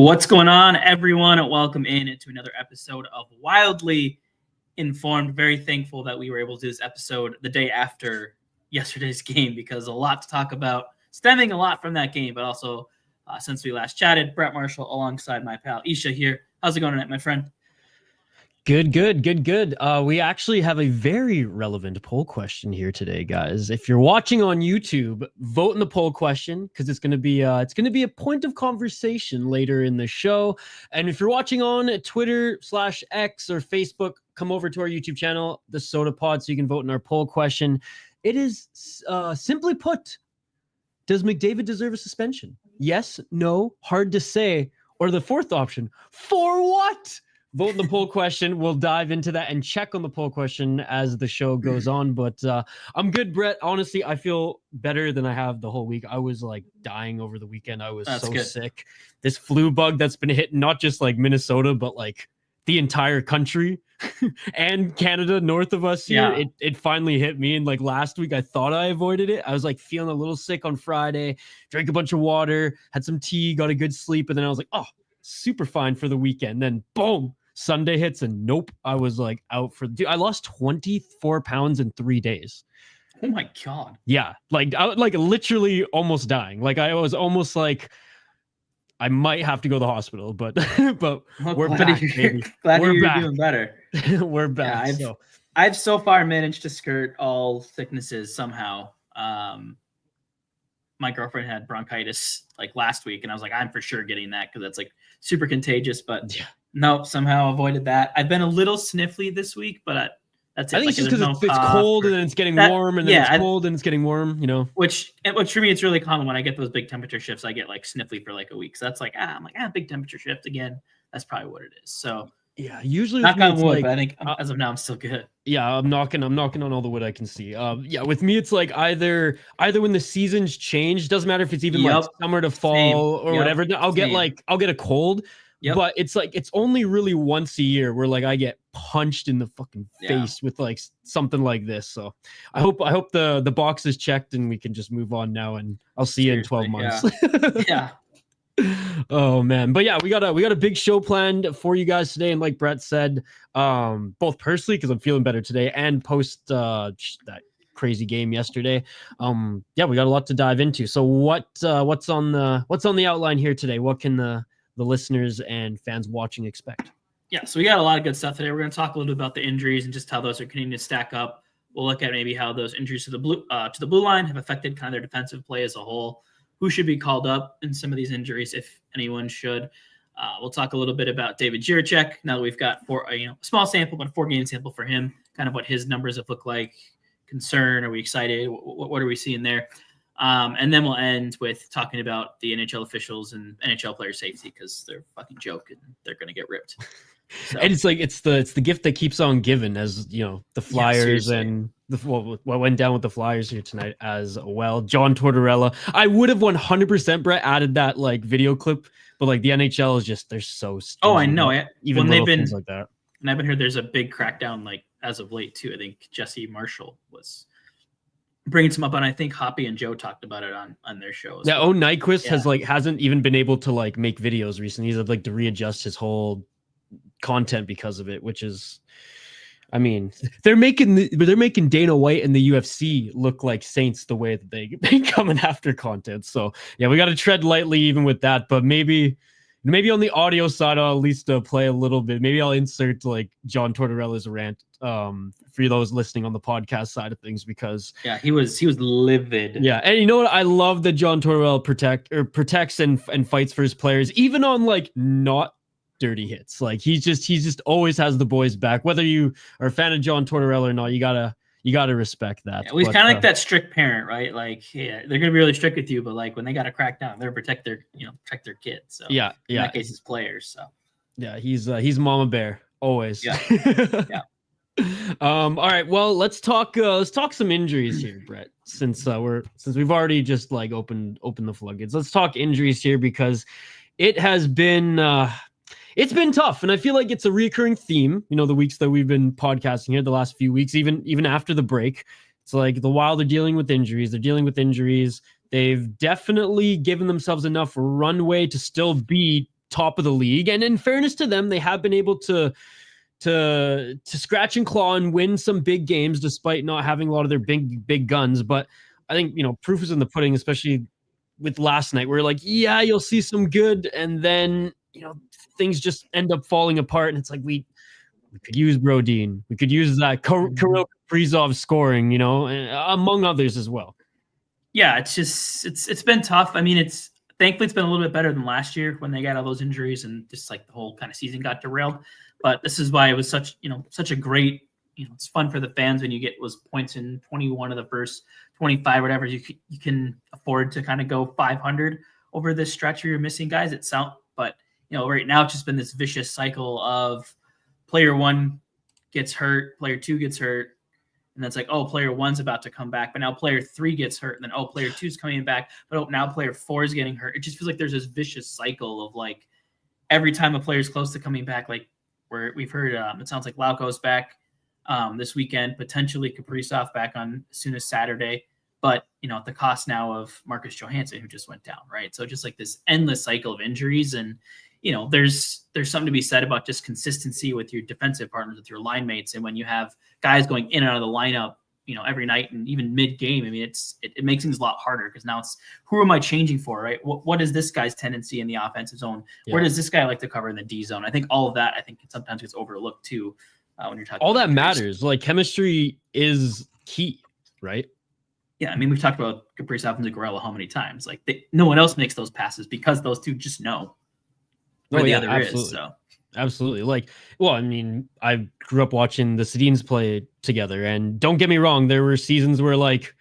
What's going on, everyone? Welcome into another episode of Wildly Informed. Very thankful that we were able to do this episode the day after yesterday's game because a lot to talk about, stemming a lot from that game, but also since we last chatted, Brett Marshall alongside my pal Isha here. How's it going tonight, my friend? Good. We actually have a very relevant poll question here today, guys. If you're watching on YouTube, vote in the poll question because it's going to be a point of conversation later in the show. And if you're watching on Twitter/X or Facebook, come over to our YouTube channel, the Sota Pod, so you can vote in our poll question. It is simply put: does McDavid deserve a suspension? Yes, no, hard to say, or the fourth option, for what? Vote in the poll question. We'll dive into that and check on the poll question as the show goes on. But I'm good, Brett. Honestly, I feel better than I have the whole week. I was like dying over the weekend. I was sick. This flu bug that's been hitting not just like Minnesota, but like the entire country and Canada north of us here. Yeah. It finally hit me. And like last week, I thought I avoided it. I was like feeling a little sick on Friday, drank a bunch of water, had some tea, got a good sleep. And then I was like, oh, super fine for the weekend. Then boom. Sunday hits and nope, I was like out for. Dude, I lost 24 pounds in 3 days. Oh my god! Yeah, like I like literally almost dying. Like I was almost like I might have to go to the hospital, but we're back, baby. Glad you're doing better. We're back. Yeah, I've so far managed to skirt all sicknesses somehow. My girlfriend had bronchitis like last week, and I was like, I'm for sure getting that because that's like super contagious, but. Yeah. Nope, somehow avoided that. I've been a little sniffly this week, but that's it. I think it's just because it's cold and then it's getting warm, and then it's cold and it's getting warm, you know. Which for me, it's really common when I get those big temperature shifts. I get like sniffly for like a week. So that's like, I'm like, big temperature shift again. That's probably what it is. So yeah, usually knock on wood, but I think as of now, I'm still good. Yeah, I'm knocking on all the wood I can see. Yeah, with me, it's like either when the seasons change, doesn't matter if it's even like summer to fall or whatever. I'll get a cold. Yep. But it's like it's only really once a year where like I get punched in the fucking face with like something like this. So I hope the box is checked and we can just move on now, and I'll see you in 12 months. Yeah. Oh man. But yeah, we got a big show planned for you guys today. And like Brett said, both personally, because I'm feeling better today, and post that crazy game yesterday. Yeah, we got a lot to dive into. So what's on the outline here today? What can the listeners and fans watching expect? Yeah, so we got a lot of good stuff today. We're going to talk a little bit about the injuries and just how those are continuing to stack up. We'll look at maybe how those injuries to the blue line have affected kind of their defensive play as a whole. Who should be called up in some of these injuries, if anyone should. We'll talk a little bit about David Jiricek. Now that we've got a small sample, but a 4-game sample for him, kind of what his numbers have looked like. Concern? Are we excited? What are we seeing there? And then we'll end with talking about the NHL officials and NHL player safety because they're fucking joke and they're going to get ripped. So. And it's like it's the gift that keeps on giving, as you know, the Flyers and what went down with the Flyers here tonight as well. John Tortorella. I would have 100% Brett added that like video clip, but like the NHL is just they're so. Oh, I know. Even little things like that. And I've been heard there's a big crackdown like as of late too. I think Jesse Marshall was bringing some up, and I think Hoppy and Joe talked about it on their shows. Yeah, Nyquist hasn't even been able to like make videos recently. He's had like to readjust his whole content because of it, which is, I mean, they're making Dana White and the UFC look like saints the way that they coming after content. So yeah, we got to tread lightly even with that, but maybe on the audio side, I'll at least play a little bit. Maybe I'll insert like John Tortorella's rant for those listening on the podcast side of things, because he was livid. Yeah, and you know what? I love that John Tortorella protects and fights for his players, even on like not dirty hits. Like he just always has the boys back. Whether you are a fan of John Tortorella or not, you gotta respect that. Yeah, well, he's kind of like that strict parent, right? Like, yeah, they're gonna be really strict with you, but like when they gotta crack down, they're protect their kids. So yeah, in that case, it's players. So yeah, he's Mama Bear always. Yeah. Yeah. All right, well, let's talk some injuries here, Brett. Since we've already just like opened the floodgates, let's talk injuries here because it has been it's been tough, and I feel like it's a recurring theme. You know, the weeks that we've been podcasting here, the last few weeks, even after the break, it's like the Wild are dealing with injuries. They're dealing with injuries. They've definitely given themselves enough runway to still be top of the league. And in fairness to them, they have been able to scratch and claw and win some big games despite not having a lot of their big guns. But I think, proof is in the pudding, especially with last night, where like, yeah, you'll see some good, and then, things just end up falling apart. And it's like, we could use Brodin. We could use that Kirill Kaprizov scoring, among others as well. Yeah, it's been tough. I mean, thankfully it's been a little bit better than last year when they got all those injuries and just like the whole kind of season got derailed. But this is why it was such a great, it's fun for the fans when you get those points in 21 of the first 25, whatever. You can afford to kind of go 500 over this stretch where you're missing guys. But right now it's just been this vicious cycle of player one gets hurt, player two gets hurt, and then it's like, oh, player one's about to come back, but now player three gets hurt, and then player two's coming back, but now player four is getting hurt. It just feels like there's this vicious cycle of like every time a player's close to coming back, like where we've heard it sounds like Lauko's back this weekend, potentially Kaprizov back on as soon as Saturday, but at the cost now of Marcus Johansson, who just went down, right? So just like this endless cycle of injuries, and there's something to be said about just consistency with your defensive partners, with your line mates. And when you have guys going in and out of the lineup, every night and even mid game, I mean, it makes things a lot harder because now it's who am I changing for, right? What is this guy's tendency in the offensive zone? Yeah. Where does this guy like to cover in the D zone? I think all of that, sometimes gets overlooked too when you're talking. All that matters. Like chemistry is key, right? Yeah, I mean, we've talked about Kaprizov and Zuccarello how many times? Like no one else makes those passes because those two just know where the other absolutely. is. So. Absolutely. Like, well, I mean, I grew up watching the Sedins play together, and don't get me wrong, there were seasons where like,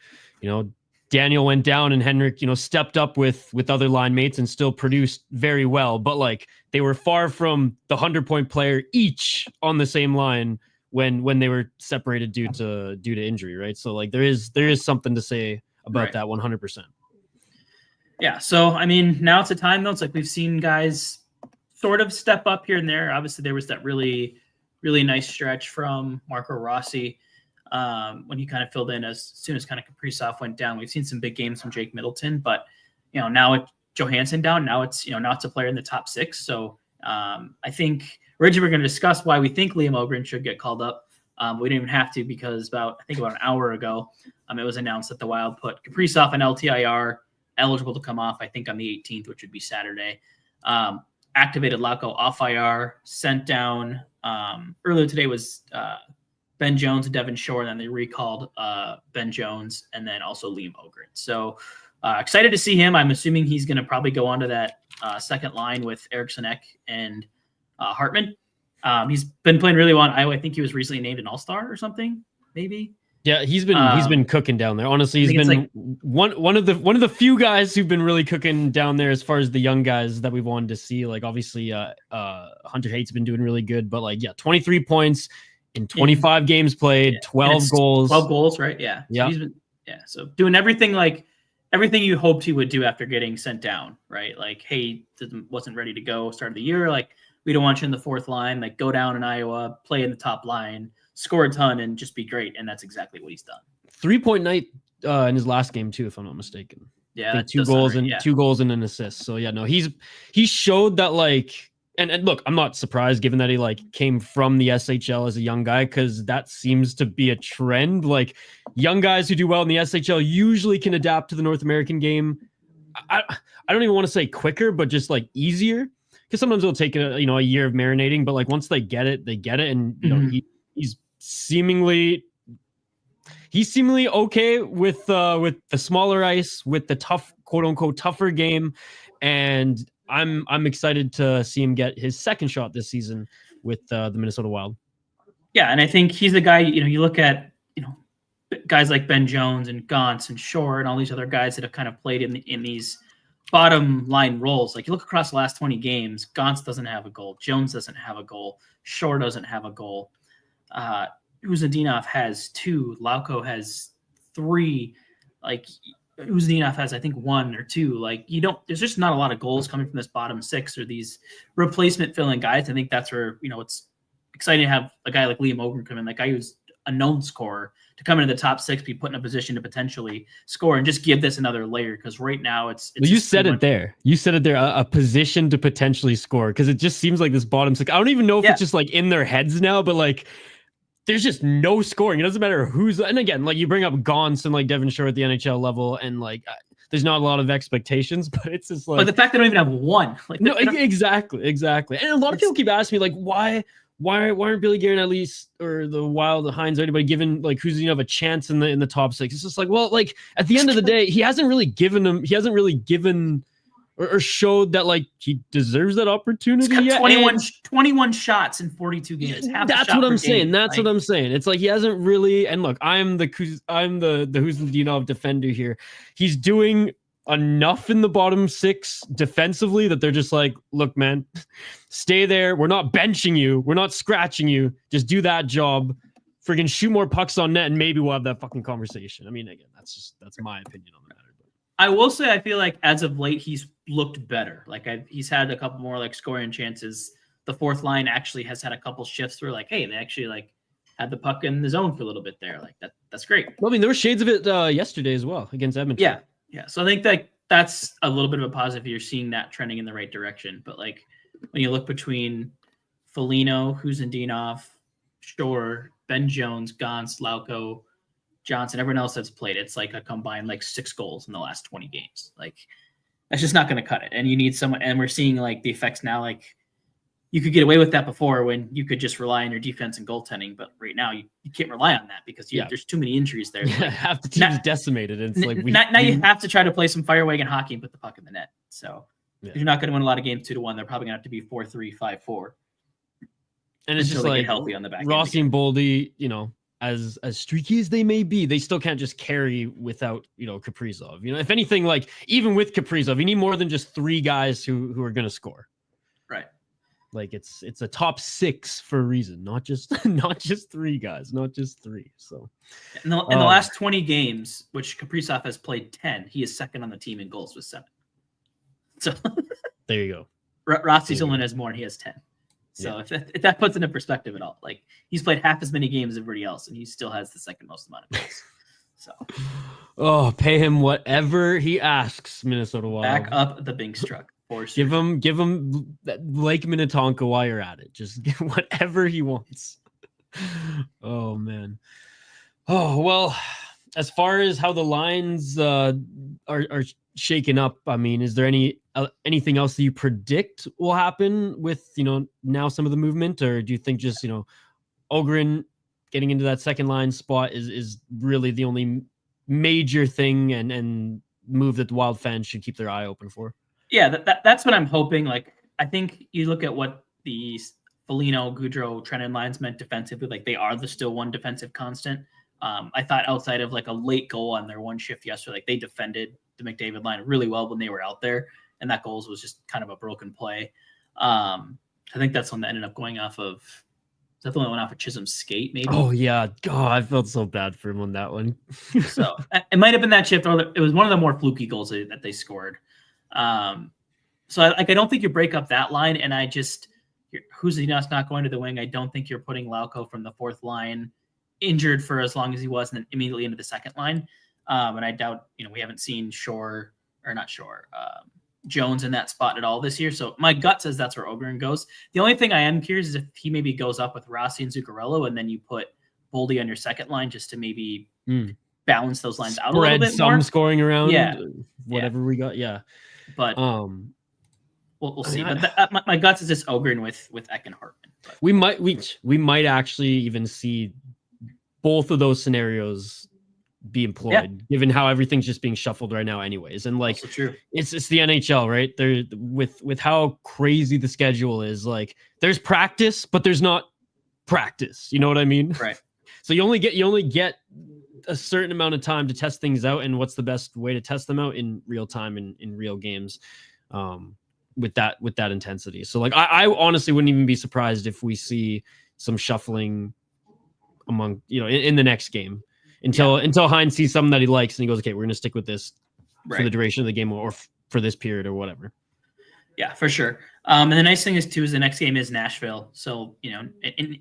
Daniel went down and Henrik, stepped up with other line mates and still produced very well. But like they were far from the 100-point player each on the same line when they were separated due to injury, right? So like there is something to say about that 100%. Yeah. So I mean, now it's a time though. It's like we've seen guys sort of step up here and there. Obviously, there was that really, really nice stretch from Marco Rossi when he kind of filled in as soon as kind of Kaprizov went down. We've seen some big games from Jake Middleton, but now with Johansson down, now it's a player in the top six. So I think originally we're going to discuss why we think Liam Ogren should get called up. We didn't even have to because about an hour ago, it was announced that the Wild put Kaprizov and LTIR eligible to come off. I think on the 18th, which would be Saturday. Activated Lauko off IR, sent down. Earlier today was Ben Jones and Devin Shore, and then they recalled Ben Jones and then also Liam Ogren. So excited to see him. I'm assuming he's going to probably go onto that second line with Eriksson Ek and Hartman. He's been playing really well in Iowa. I think he was recently named an All-Star or something, maybe. Yeah, he's been cooking down there. Honestly, he's been like, one of the few guys who've been really cooking down there as far as the young guys that we've wanted to see. Like obviously, Hunter Hate's been doing really good, but like 23 points in 25 games played, 12 goals. 12 goals, right? Yeah. Yeah. So doing everything you hoped he would do after getting sent down, right? Like, hey, wasn't ready to go start of the year. Like, we don't want you in the fourth line. Like, go down in Iowa, play in the top line, score a ton, and just be great. And that's exactly what he's done. 3-point night in his last game too, if I'm not mistaken. Yeah, 2 goals and an assist. So yeah, no, he showed that like, and look, I'm not surprised given that he like came from the SHL as a young guy, because that seems to be a trend. Like young guys who do well in the SHL usually can adapt to the North American game. I don't even want to say quicker, but just like easier, because sometimes it'll take a year of marinating, but like once they get it, and he's seemingly okay with the smaller ice, with the tough, quote unquote, tougher game. And I'm excited to see him get his second shot this season with the Minnesota Wild. Yeah. And I think he's the guy, you look at, guys like Ben Jones and Gauntz and Shore and all these other guys that have kind of played in these bottom line roles. Like you look across the last 20 games, Gauntz doesn't have a goal. Jones doesn't have a goal. Shore doesn't have a goal. Uzadinov has 2. Lauko has 3. Like Uzadinov has, I think, 1 or 2. Like there's just not a lot of goals coming from this bottom 6 or these replacement filling guys. I think that's where, it's exciting to have a guy like Liam Ogren come in, that guy who's a known scorer to come into the top 6, be put in a position to potentially score, and just give this another layer. Because right now it's well, you said it there. You said it there, a position to potentially score, because it just seems like this bottom 6. I don't even know if it's just like in their heads now, but like there's just no scoring. It doesn't matter who's, and again, like you bring up Johansson, like Devon Shore at the NHL level, and like there's not a lot of expectations, but it's just like, but the fact they don't even have one, like no, exactly. And a lot of people keep asking me like, why aren't Billy Guerin at least, or the Wild, the Hines, or anybody given like who's have a chance in the top 6? It's just like, well, like at the end of the day, he hasn't really given or showed that like he deserves that opportunity yet. 21 shots in 42 games. That's what I'm saying. That's what I'm saying. It's like he hasn't really. And look, I'm the Huzdinov defender here. He's doing enough in the bottom 6 defensively that they're just like, look, man, stay there. We're not benching you. We're not scratching you. Just do that job. Friggin' shoot more pucks on net, and maybe we'll have that fucking conversation. I mean, again, that's my opinion on the matter. I will say, I feel like as of late, he's looked better. Like he's had a couple more like scoring chances. The fourth line actually has had a couple shifts where like, hey, they actually like had the puck in the zone for a little bit there. Like that's great. Well, I mean, there were shades of it yesterday as well against Edmonton. Yeah. So I think that that's a little bit of a positive. You're seeing that trending in the right direction. But like when you look between Foligno, Huzdinov, Shore, Ben Jones, Gauntz, Lauko, Johnson, everyone else that's played, it's like a combined like 6 goals in the last 20 games. Like that's just not going to cut it. And you need someone, and we're seeing like the effects now. Like you could get away with that before when you could just rely on your defense and goaltending, but right now you can't rely on that because there's too many injuries there. Like, half the team's decimated. And it's like now you have to try to play some fire wagon hockey and put the puck in the net. So you're not going to win a lot of games 2-1. They're probably going to have to be 4-3, 5-4. And it's just like healthy on the back. Rossi and Boldy, as streaky as they may be, they still can't just carry without, Kaprizov. If anything, like even with Kaprizov, you need more than just 3 guys who are going to score. Right. Like it's a top 6 for a reason, not just 3 guys, not just 3. So in the last 20 games, which Kaprizov has played 10, he is second on the team in goals with 7. So there you go. Rossi only has more, and he has 10. So if that puts it in perspective at all, like he's played half as many games as everybody else, and he still has the second most amount of goals. So, pay him whatever he asks, Minnesota Wild. Back up the Binks truck. Give him Lake Minnetonka while you're at it. Just give whatever he wants. Oh man. Oh well. As far as how the lines are shaken up, I mean, is there anything else that you predict will happen with now some of the movement, or do you think just Ogren getting into that second line spot is really the only major thing and move that the Wild fans should keep their eye open for? Yeah, that's what I'm hoping. Like, I think you look at what the Foligno, Goudreau, Trenton lines meant defensively. Like, they are the still one defensive constant. I thought outside of like a late goal on their one shift yesterday, like they defended the McDavid line really well when they were out there, and that goal was just kind of a broken play. I think that's one that ended up going off of. Is that the one that went off of Chisholm's skate? Maybe. Oh yeah, God, I felt so bad for him on that one. So it might have been that shift, or it was one of the more fluky goals that they scored. So I don't think you break up that line, and Huzdinov not going to the wing. I don't think you're putting Lauko from the fourth line injured for as long as he was, and then immediately into the second line. And I doubt, we haven't seen Jones in that spot at all this year. So my gut says that's where Ogren goes. The only thing I am curious is if he maybe goes up with Rossi and Zuccarello, and then you put Boldy on your second line just to maybe balance those lines out a little bit more. Some scoring around, whatever we got, But we'll see. But my guts is just Ogren with Eck and Hartman. But. We might actually even see both of those scenarios be employed, given how everything's just being shuffled right now anyways. And like it's the NHL, right? There with how crazy the schedule is, like there's practice, but there's not practice. You know what I mean? Right. So you only get a certain amount of time to test things out, and what's the best way to test them out in real time in real games with that intensity. So like I honestly wouldn't even be surprised if we see some shuffling among in the next game until Hines sees something that he likes and he goes, okay, we're going to stick with this for the duration of the game or for this period or whatever. Yeah, for sure. And the nice thing is too is the next game is Nashville, so an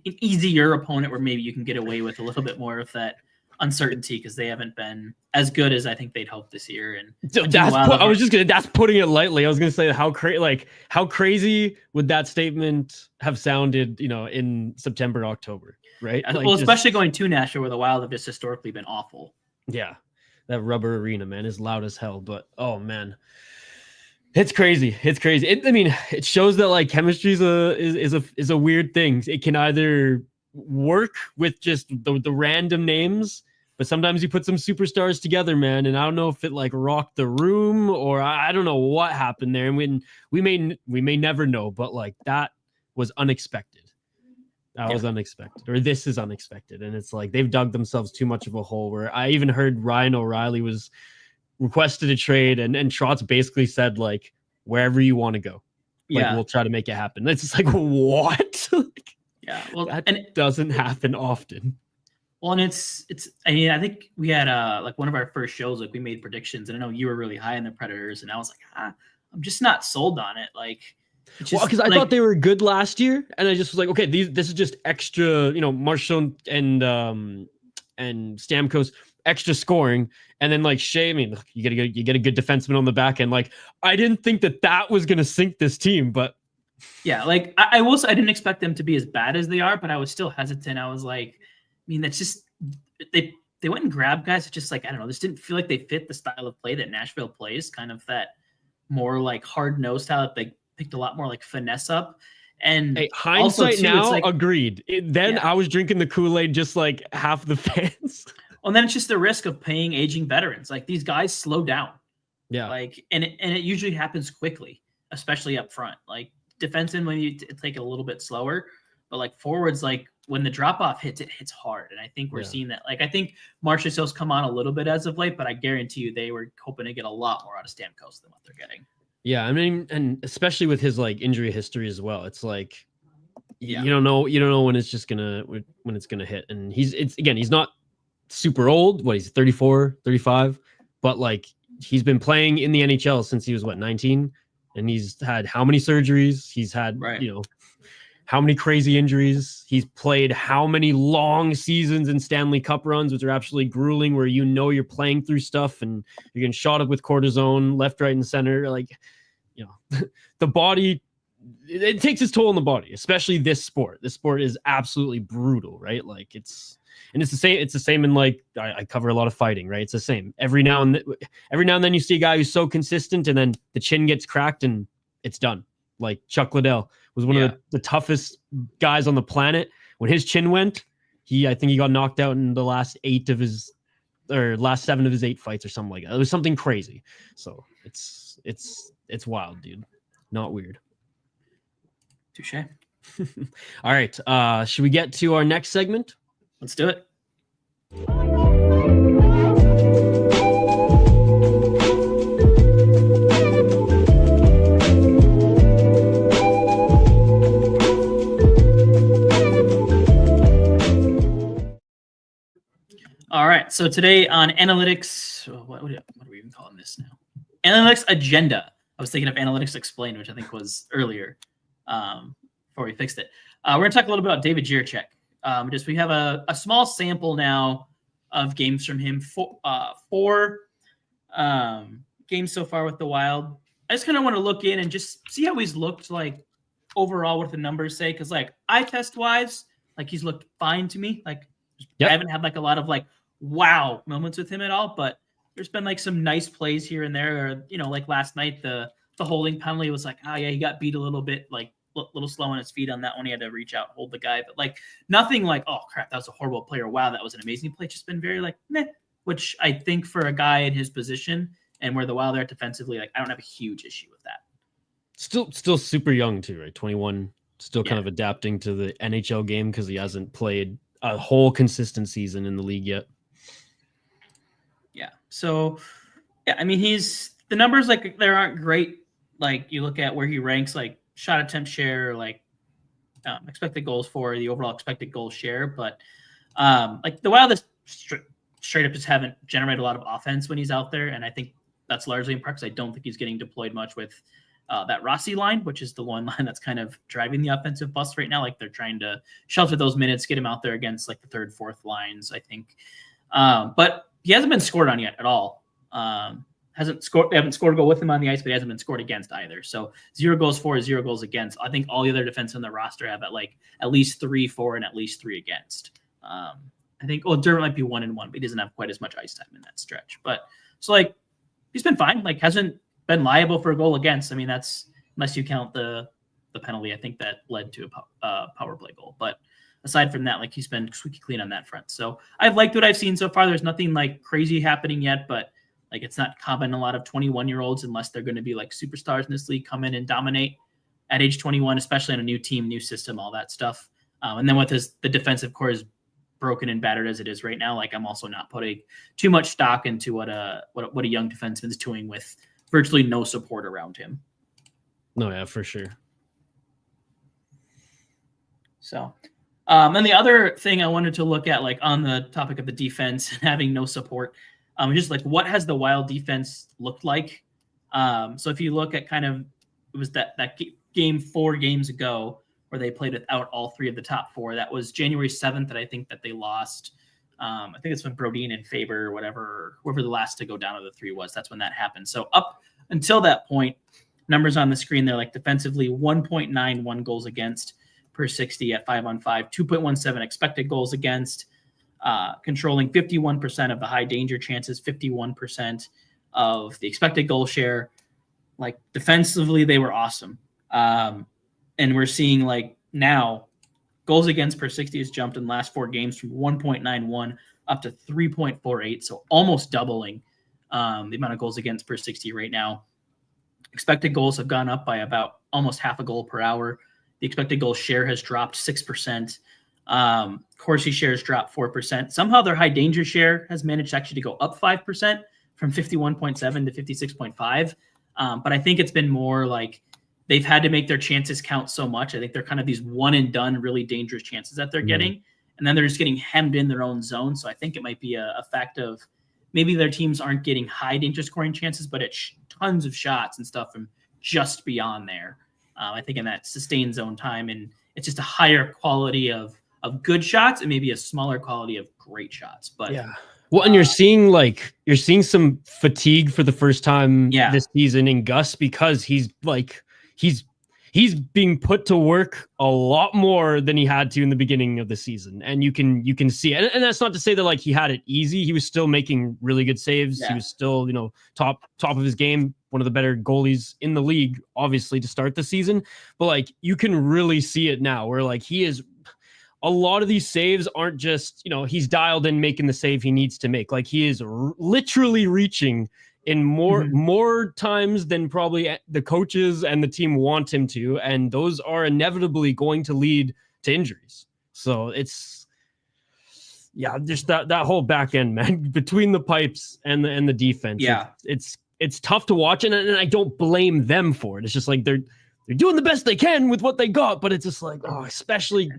easier opponent where maybe you can get away with a little bit more of that uncertainty because they haven't been as good as I think they'd hoped this year. And so that's putting it lightly. I was gonna say how crazy would that statement have sounded, in September, October, right? Especially going to Nashville where the Wild have just historically been awful. Yeah, that rubber arena, man, is loud as hell. But oh man, it's crazy. It's crazy. It shows that chemistry is a weird thing. It can either work with just the random names, but sometimes you put some superstars together, man, and I don't know if it rocked the room or I don't know what happened there. And we may never know, but that was unexpected. That was unexpected, or this is unexpected, and it's they've dug themselves too much of a hole. Where I even heard Ryan O'Reilly was requested a trade, and Trotz basically said wherever you want to go, we'll try to make it happen. It's just what? Yeah, well, that doesn't happen often. Well, and it's. I think we had one of our first shows. We made predictions, and I know you were really high on the Predators, and I was I'm just not sold on it. Because I thought they were good last year, and I just was okay, this is just extra, Marchand and Stamkos extra scoring, and then Shea. You get a good defenseman on the back end. I didn't think that was gonna sink this team, but yeah, I will say I didn't expect them to be as bad as they are, but I was still hesitant. I was that's just they went and grabbed guys that just I don't know, this didn't feel like they fit the style of play that Nashville plays, kind of that more hard nosed style that they picked a lot more finesse up. And hindsight too, now agreed. I was drinking the Kool-Aid just half the fans. Well, then it's just the risk of paying aging veterans. These guys slow down. Yeah. And it usually happens quickly, especially up front. Defensemen, when you take it a little bit slower, but forwards, when the drop off hits, it hits hard. And I think we're seeing that. I think MSHSL's come on a little bit as of late, but I guarantee you they were hoping to get a lot more out of Stamkos than what they're getting. Yeah, and especially with his injury history as well. It's you don't know when it's just gonna hit. And he's not super old. He's 34, 35, but he's been playing in the NHL since he was 19, and he's had how many surgeries? He's had how many crazy injuries? He's played how many long seasons in Stanley Cup runs, which are absolutely grueling, where you're playing through stuff and you're getting shot up with cortisone left, right, and center. The body, it takes its toll on the body, especially this sport. This sport is absolutely brutal, right? It's the same. It's the same in I cover a lot of fighting, right? It's the same. Every now and then you see a guy who's so consistent, and then the chin gets cracked and it's done. Chuck Liddell was one of the toughest guys on the planet. When his chin went, I think he got knocked out in the last 7 of his 8 fights or something like that. It was something crazy. So it's wild, dude. Not weird. Touche. All right. Should we get to our next segment? Let's do it. All right. So today on analytics, what are we even calling this now? Analytics agenda. I was thinking of analytics explained, which I think was earlier before we fixed it. We're going to talk a little bit about David Jiricek. We have a small sample now of games from him. Four games so far with the Wild. I just kind of want to look in and just see how he's looked overall, what the numbers say. Because eye test wise, he's looked fine to me. I haven't had a lot of wow moments with him at all, but there's been some nice plays here and there. Or, last night, the holding penalty was he got beat a little bit, a little slow on his feet on that one. He had to reach out, hold the guy, but nothing oh crap, that was a horrible play, or wow, that was an amazing play. It's just been very meh, which I think for a guy in his position and where the Wild are defensively, I don't have a huge issue with that. Still super young too, right? 21, still kind of adapting to the NHL game because he hasn't played a whole consistent season in the league yet. Yeah. So, he's the numbers they aren't great. You look at where he ranks, shot attempt share, expected goals for, the overall expected goal share. But the Wild straight up just haven't generated a lot of offense when he's out there, and I think that's largely in part because I don't think he's getting deployed much with that Rossi line, which is the one line that's kind of driving the offensive bus right now. Like they're trying to shelter those minutes, get him out there against like the third, fourth lines, I think. But he hasn't been scored on yet at all. They haven't scored a goal with him on the ice, but he hasn't been scored against either. So 0 goals for, 0 goals against. I think all the other defensemen on the roster have at least 3 for and at least 3 against. I think Dermott might be 1-1, but he doesn't have quite as much ice time in that stretch. But so like he's been fine. Like hasn't been liable for a goal against. I mean, that's unless you count the penalty, I think that led to a power play goal. But aside from that, like he's been squeaky clean on that front. So I've liked what I've seen so far. There's nothing like crazy happening yet, but like it's not common. A lot of 21-year-olds, unless they're going to be like superstars in this league, come in and dominate at age 21, especially on a new team, new system, all that stuff. And then with the defensive core is broken and battered as it is right now, like I'm also not putting too much stock into what a young defenseman is doing with virtually no support around him. No, yeah, for sure. So, and the other thing I wanted to look at, like on the topic of the defense and having no support, just like what has the Wild defense looked like? So if you look at kind of, it was that game 4 games ago where they played without all 3 of the top 4. That was January 7th that I think that they lost. I think it's when Brodin and Faber or whoever the last to go down of the 3 was. That's when that happened. So up until that point, numbers on the screen, they're like defensively 1.91 goals against per 60 at 5-on-5, 2.17 expected goals against, controlling 51% of the high danger chances, 51% of the expected goal share. Like defensively, they were awesome. And we're seeing like now goals against per 60 has jumped in the last 4 games from 1.91 up to 3.48. So almost doubling the amount of goals against per 60 right now. Expected goals have gone up by about almost half a goal per hour. The expected goal share has dropped 6%. Corsi shares dropped 4%. Somehow their high danger share has managed actually to go up 5% from 51.7 to 56.5. But I think it's been more like they've had to make their chances count so much. I think they're kind of these one and done, really dangerous chances that they're getting. And then they're just getting hemmed in their own zone. So I think it might be a fact of maybe their teams aren't getting high danger scoring chances, but it's tons of shots and stuff from just beyond there. I think in that sustained zone time, and it's just a higher quality of good shots and maybe a smaller quality of great shots. But yeah. Well, and you're seeing some fatigue for the first time this season in Gus because he's being put to work a lot more than he had to in the beginning of the season. And you can see it. And that's not to say that like he had it easy. He was still making really good saves. Yeah. He was still, top of his game, one of the better goalies in the league, obviously, to start the season. But like you can really see it now where like he is, a lot of these saves aren't just, he's dialed in making the save he needs to make. Like he is literally reaching in more times than probably the coaches and the team want him to, and those are inevitably going to lead to injuries. So it's just that whole back end, man, between the pipes and the defense. Yeah, it's tough to watch, and I don't blame them for it. It's just like they're doing the best they can with what they got, but it's just like, especially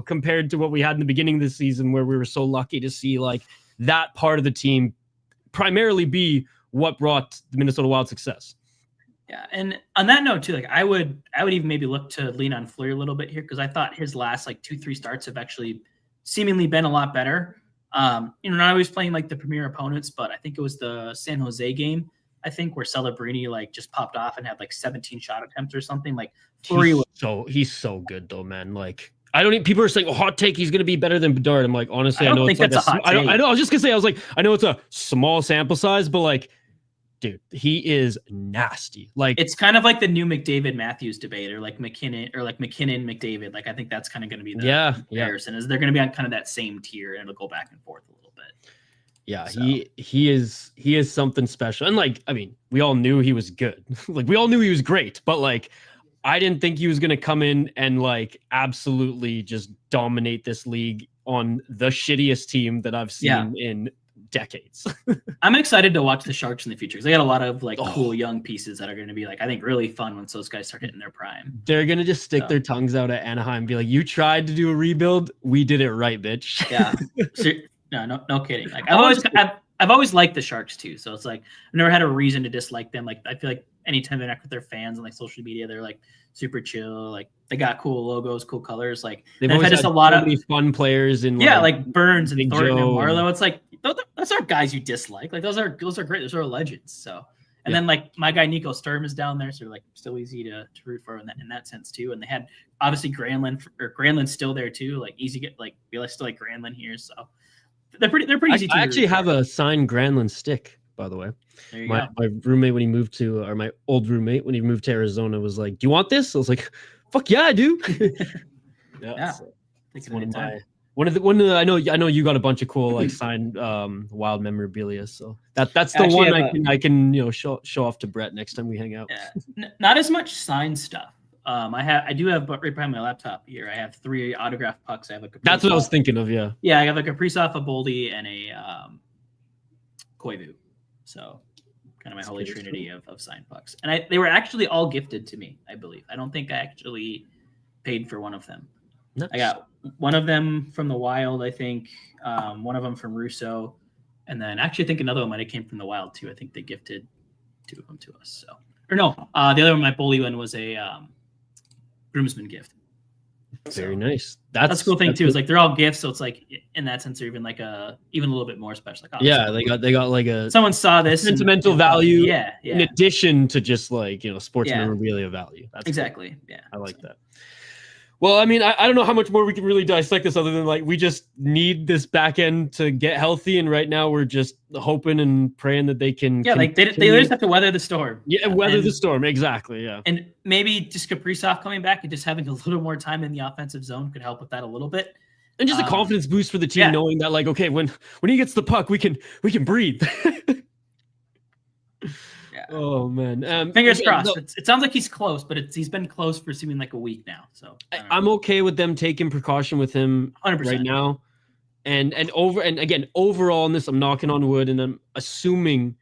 compared to what we had in the beginning of the season, where we were so lucky to see like that part of the team primarily be what brought the Minnesota Wild success. Yeah, and on that note too, like I would even maybe look to lean on Fleury a little bit here, because I thought his last like 2-3 starts have actually seemingly been a lot better. Not always playing like the premier opponents, but I think it was the San Jose game, I think, where Celebrini like just popped off and had like 17 shot attempts or something. Like Fleury he's so good though, man. Like people are saying, hot take, he's going to be better than Bedard. I'm like, honestly, I know it's like I know. I was just going to say, I know it's a small sample size, but like, dude, he is nasty. Like it's kind of like the new McDavid-Matthews debate, or like McKinnon-McDavid. Like I think that's kind of going to be the comparison. Is they're going to be on kind of that same tier, and it'll go back and forth a little bit. Yeah, so. he is something special. And like, I mean, we all knew he was good. Like we all knew he was great, but like I didn't think he was going to come in and like absolutely just dominate this league on the shittiest team that I've seen in decades. I'm excited to watch the Sharks in the future, because they got a lot of like cool young pieces that are going to be like, I think, really fun once those guys start hitting their prime. They're going to just stick their tongues out at Anaheim and be like, you tried to do a rebuild, we did it right, bitch. Yeah. No kidding. Like I've always liked the Sharks too. So it's like I've never had a reason to dislike them. Like I feel like anytime they interact with their fans on like social media, they're like super chill. Like they got cool logos, cool colors. Like They've had always just had a lot so of many fun players in like Burns and Big Thornton and Joe Marlowe. It's like those aren't guys you dislike. Like those are great. Those are legends. So and then like my guy Nico Sturm is down there, so like still easy to root for in that sense too. And they had obviously Granlund's still there too. Like easy to get like we still like Granlund here, so they're pretty easy. I actually have a signed Granlund stick, by the way. My roommate when he moved to, or my old roommate when he moved to Arizona was like, "Do you want this?" I was like, "Fuck yeah, I do." It's one of the I know you got a bunch of cool like signed Wild memorabilia, so that's the actually one I can show off to Brett next time we hang out. Yeah. Not as much signed stuff. I do have right behind my laptop here. I have 3 autographed pucks. I have a Kaprizov. That's what I was thinking of. Yeah. Yeah, I have a Kaprizov, a Boldy, and a Koivu. So kind of my holy trinity of signed pucks. And they were actually all gifted to me, I believe. I don't think I actually paid for one of them. Nice. I got one of them from the Wild, I think. One of them from Russo. And then actually I think another one might have came from the Wild too. I think they gifted 2 of them to us. So, or no, the other one, my Boldy one, was a groomsman gift. Very nice. That's a cool thing too. Is like they're all gifts, so it's like in that sense they're even like even a little bit more special. Like, they got like a someone saw this sentimental value. Yeah. In addition to just like sports memorabilia value. That's exactly cool. Yeah. I like that. Well, I mean, I don't know how much more we can really dissect this other than like we just need this back end to get healthy, and right now we're just hoping and praying that they can. Yeah, like they just have to weather the storm. Yeah, weather the storm, exactly. Yeah, and maybe just Kaprizov coming back and just having a little more time in the offensive zone could help with that a little bit, and just a confidence boost for the team, knowing that like okay, when he gets the puck, we can breathe. Oh man! Fingers crossed. It sounds like he's close, but he's been close for seeming like a week now. So I'm okay with them taking precaution with him 100%. Right now, and again overall in this, I'm knocking on wood, and I'm assuming,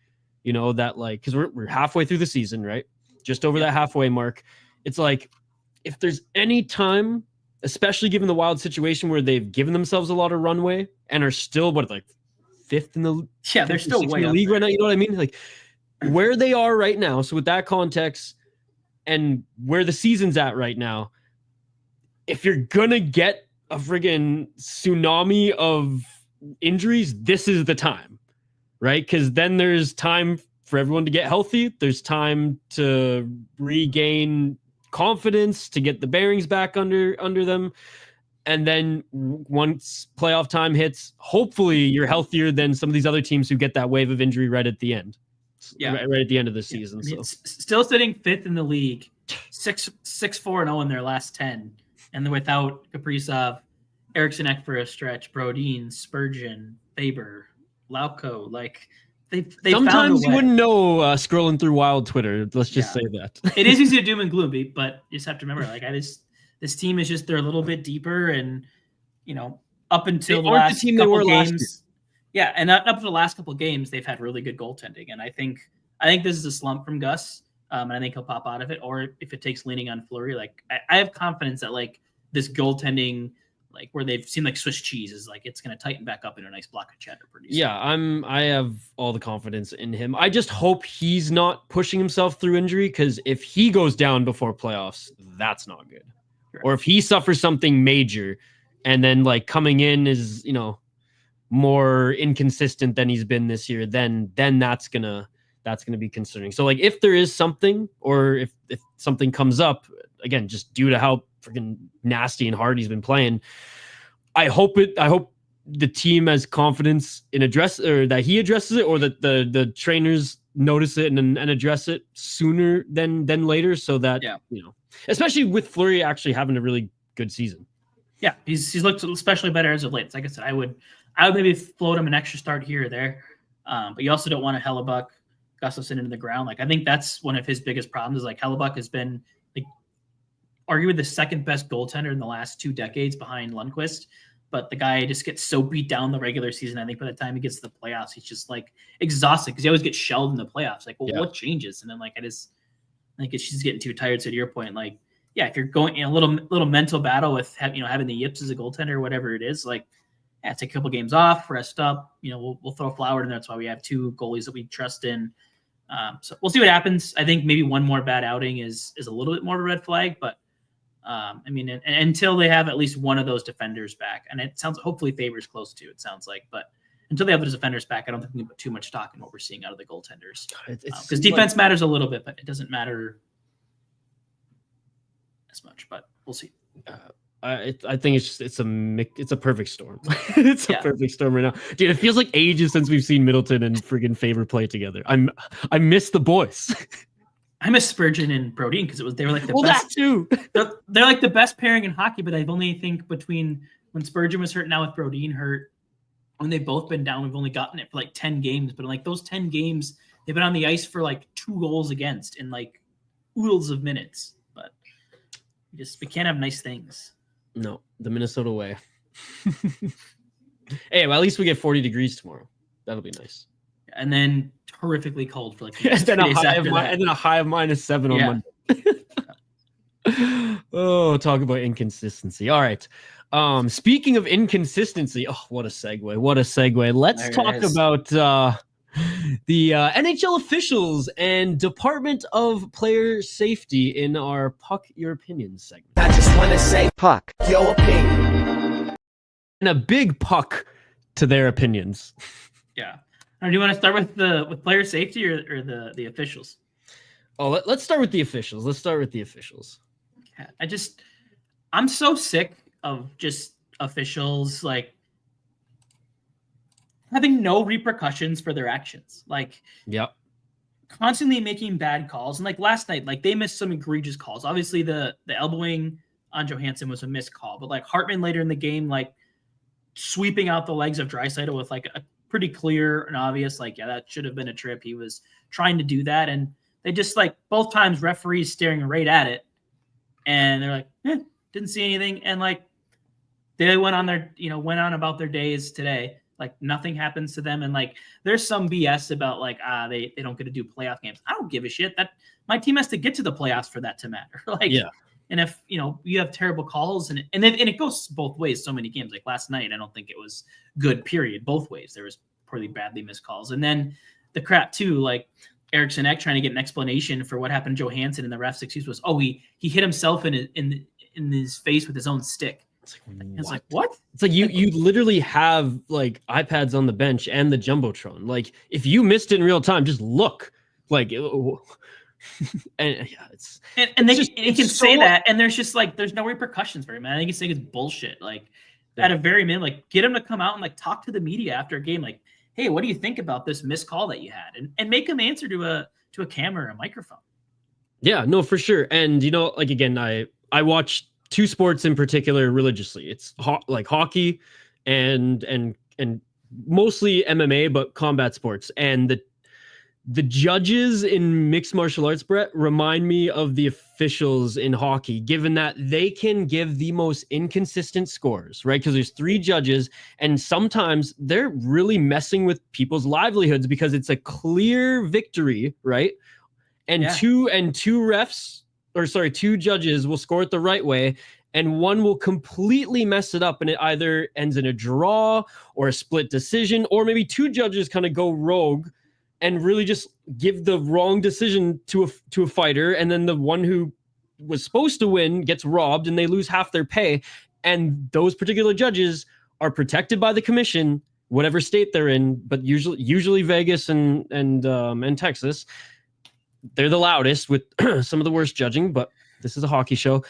that like because we're halfway through the season, right? Just over that halfway mark. It's like if there's any time, especially given the Wild situation where they've given themselves a lot of runway and are still like 5th in the they're still way in the league right now. You know what I mean? Like. Where they are right now, so with that context and where the season's at right now, if you're gonna get a friggin' tsunami of injuries, this is the time, right? Because then there's time for everyone to get healthy. There's time to regain confidence, to get the bearings back under them. And then once playoff time hits, hopefully you're healthier than some of these other teams who get that wave of injury right at the end. Yeah, right at the end of the season. I mean, still sitting 5th in the league, 6-4-0 in their last 10, and they're without Kaprizov, Eriksson Ek for a stretch, Brodin, Spurgeon, Faber, Lauko. Like they sometimes you wouldn't know scrolling through Wild Twitter. Let's just say that it is easy to doom and gloom, but you just have to remember, like this team is just they're a little bit deeper, and up until the last couple games. Yeah, and up to the last couple of games, they've had really good goaltending, and I think this is a slump from Gus, and I think he'll pop out of it. Or if it takes leaning on Fleury, like I have confidence that like this goaltending, like where they've seen like Swiss cheese, is like it's going to tighten back up in a nice block of cheddar pretty soon. Yeah, I have all the confidence in him. I just hope he's not pushing himself through injury, because if he goes down before playoffs, that's not good. Correct. Or if he suffers something major, and then like coming in is more inconsistent than he's been this year, then that's gonna be concerning. So like if there is something, or if something comes up again, just due to how freaking nasty and hard he's been playing, I hope the team has confidence in that he addresses it, or that the trainers notice it and address it sooner than later, so that especially with Fleury actually having a really good season. Yeah, he's looked especially better as of late. Like I said, I would maybe float him an extra start here or there, but you also don't want to Hellebuck Gustafsson into the ground. Like I think that's one of his biggest problems. Is like Hellebuck has been like arguably the second best goaltender in the last 2 decades behind Lundqvist, but the guy just gets so beat down the regular season. I think by the time he gets to the playoffs, he's just like exhausted, because he always gets shelled in the playoffs. Like, well, what changes? And then like I think she's getting too tired. So to your point, like if you're going in a little mental battle with having the yips as a goaltender or whatever it is, like. Take a couple games off, rest up. We'll throw Flower in there. That's why we have 2 goalies that we trust in. So we'll see what happens. I think maybe one more bad outing is a little bit more of a red flag, but I mean, and until they have at least one of those defenders back, and it sounds hopefully Faber's close to it sounds like, but until they have those defenders back, I don't think we can put too much stock in what we're seeing out of the goaltenders. Because defense matters a little bit, but it doesn't matter as much. But we'll see. I think it's a perfect storm. It's a perfect storm right now, dude. It feels like ages since we've seen Middleton and friggin' Faber play together. I miss the boys. I miss Spurgeon and Brodeen because they were like the best. That too. They're like the best pairing in hockey, but I've only think between when Spurgeon was hurt, now with Brodeen hurt, when they've both been down, we've only gotten it for like 10 games. But in like those 10 games, they've been on the ice for like 2 goals against in like oodles of minutes. But we can't have nice things. No, the Minnesota way. Hey, well, at least we get 40 degrees tomorrow. That'll be nice. And then horrifically cold for like and then a high of -7 on Monday. Oh, talk about inconsistency. All right. Speaking of inconsistency, what a segue. Let's talk about the NHL officials and Department of Player Safety in our Puck Your Opinion segment. I just want to say, Puck Your Opinion. And a big puck to their opinions. Yeah. Do you want to start with player safety or the officials? Oh, let's start with the officials. Yeah, I'm so sick of just officials like having no repercussions for their actions. Like, yep, constantly making bad calls. And like last night, like they missed some egregious calls. Obviously, the elbowing on Johansson was a missed call, but like Hartman later in the game, like sweeping out the legs of Draisaitl with like a pretty clear and obvious, like, yeah, that should have been a trip. He was trying to do that. And they just like both times referees staring right at it. And they're like, didn't see anything. And like, they went on about their days today. Like nothing happens to them. And like, there's some BS about like, they don't get to do playoff games. I don't give a shit that my team has to get to the playoffs for that to matter. Like, yeah. And if, you have terrible calls and it goes both ways. So many games like last night, I don't think it was good, period. Both ways. There was pretty badly missed calls. And then the crap too, like Eriksson Ek trying to get an explanation for what happened to Johansson, and the ref's excuse was, he hit himself in his face with his own stick. It's like, what? It's like you literally have like iPads on the bench and the Jumbotron. Like if you missed it in real time, just look. Like and yeah, they can say that, and there's just like there's no repercussions for him. I think he's saying it's bullshit. Like at a very minimum, like get him to come out and like talk to the media after a game, like, hey, what do you think about this missed call that you had? And make him answer to a camera or a microphone. Yeah, no, for sure. And like again, I watch 2 sports in particular religiously. It's like hockey and mostly MMA, but combat sports. And the judges in mixed martial arts, Brett, remind me of the officials in hockey, given that they can give the most inconsistent scores, right? Because there's 3 judges, and sometimes they're really messing with people's livelihoods because it's a clear victory, right? And two judges will score it the right way, and one will completely mess it up, and it either ends in a draw or a split decision, or maybe 2 judges kind of go rogue and really just give the wrong decision to a fighter, and then the one who was supposed to win gets robbed, and they lose half their pay. And those particular judges are protected by the commission, whatever state they're in, but usually Vegas and Texas. They're the loudest with some of the worst judging, but this is a hockey show.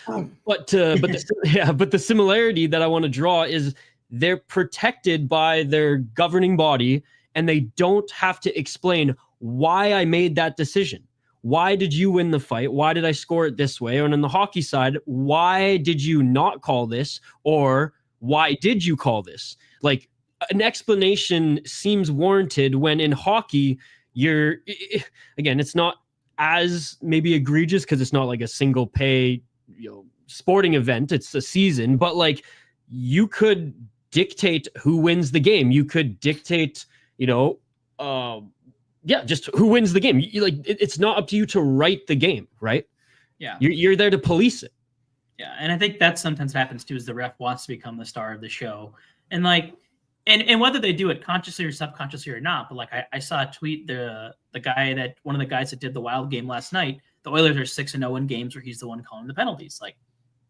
But the similarity that I want to draw is they're protected by their governing body, and they don't have to explain why I made that decision. Why did you win the fight? Why did I score it this way? And on the hockey side, why did you not call this? Or why did you call this? Like an explanation seems warranted when in hockey, it's not as maybe egregious because it's not like a single pay, sporting event. It's a season, but like you could dictate who wins the game. You could dictate, just who wins the game. It's not up to you to write the game, right? Yeah. You're there to police it. Yeah. And I think that sometimes happens too, is the ref wants to become the star of the show. And like, and whether they do it consciously or subconsciously or not, but like I saw a tweet, one of the guys that did the Wild game last night, the Oilers are 6-0 in games where he's the one calling the penalties. Like,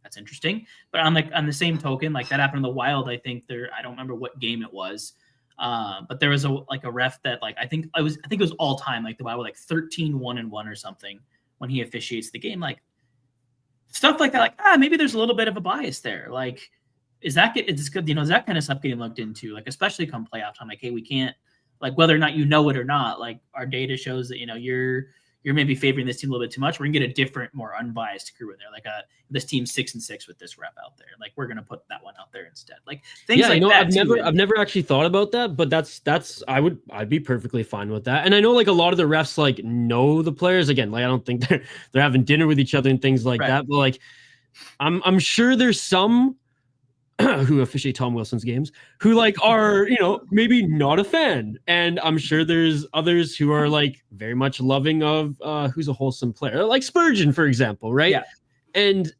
that's interesting. But on the same token, like that happened in the Wild, I think I don't remember what game it was. But there was a ref that like I think it was all time, like the Wild were like 13-1-1 or something when he officiates the game. Like stuff like that, like maybe there's a little bit of a bias there. Like, is that good? Is that kind of stuff getting looked into? Like, especially come playoff time, like, hey, we can't, like, whether or not you know it or not, like our data shows that you're maybe favoring this team a little bit too much. We're gonna get a different, more unbiased crew in there. Like this team's 6-6 with this rep out there. Like we're gonna put that one out there instead. Like things like that. I've never actually thought about that, but I'd be perfectly fine with that. And I know like a lot of the refs like know the players. Again, like I don't think they're having dinner with each other and things like that. But like I'm sure there's some who officiate Tom Wilson's games who like are, maybe not a fan. And I'm sure there's others who are like very much loving of who's a wholesome player, like Spurgeon, for example. Right. Yeah. And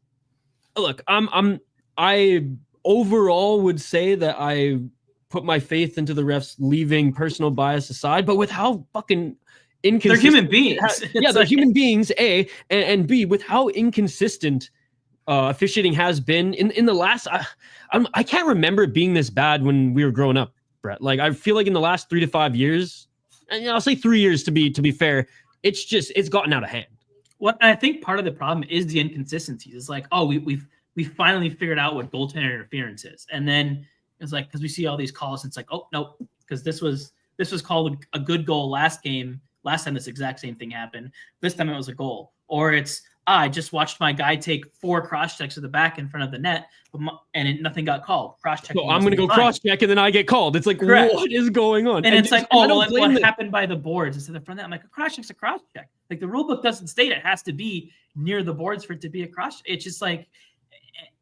look, I overall would say that I put my faith into the refs, leaving personal bias aside, but with how fucking inconsistent they're human beings. They're human beings, A, and B, with how inconsistent officiating has been in the last, I can't remember it being this bad when we were growing up, Brett. Like I feel like in the last 3 to 5 years, and I'll say 3 years to be fair, it's gotten out of hand. What I think part of the problem is the inconsistencies. It's like, oh, we finally figured out what goaltender interference is, and then it's like because we see all these calls, it's like, oh no, because this was called a good goal last game. Last time this exact same thing happened. This time it was a goal, or it's I just watched my guy take 4 cross checks to the back in front of the net, nothing got called. Cross check. So I'm going to go cross check, and then I get called. It's like, correct. What is going on? And it's like, oh, well, what happened by the boards instead of front of that? I'm like, a cross check's a cross check. Like the rule book doesn't state it has to be near the boards for it to be a cross. It's just like,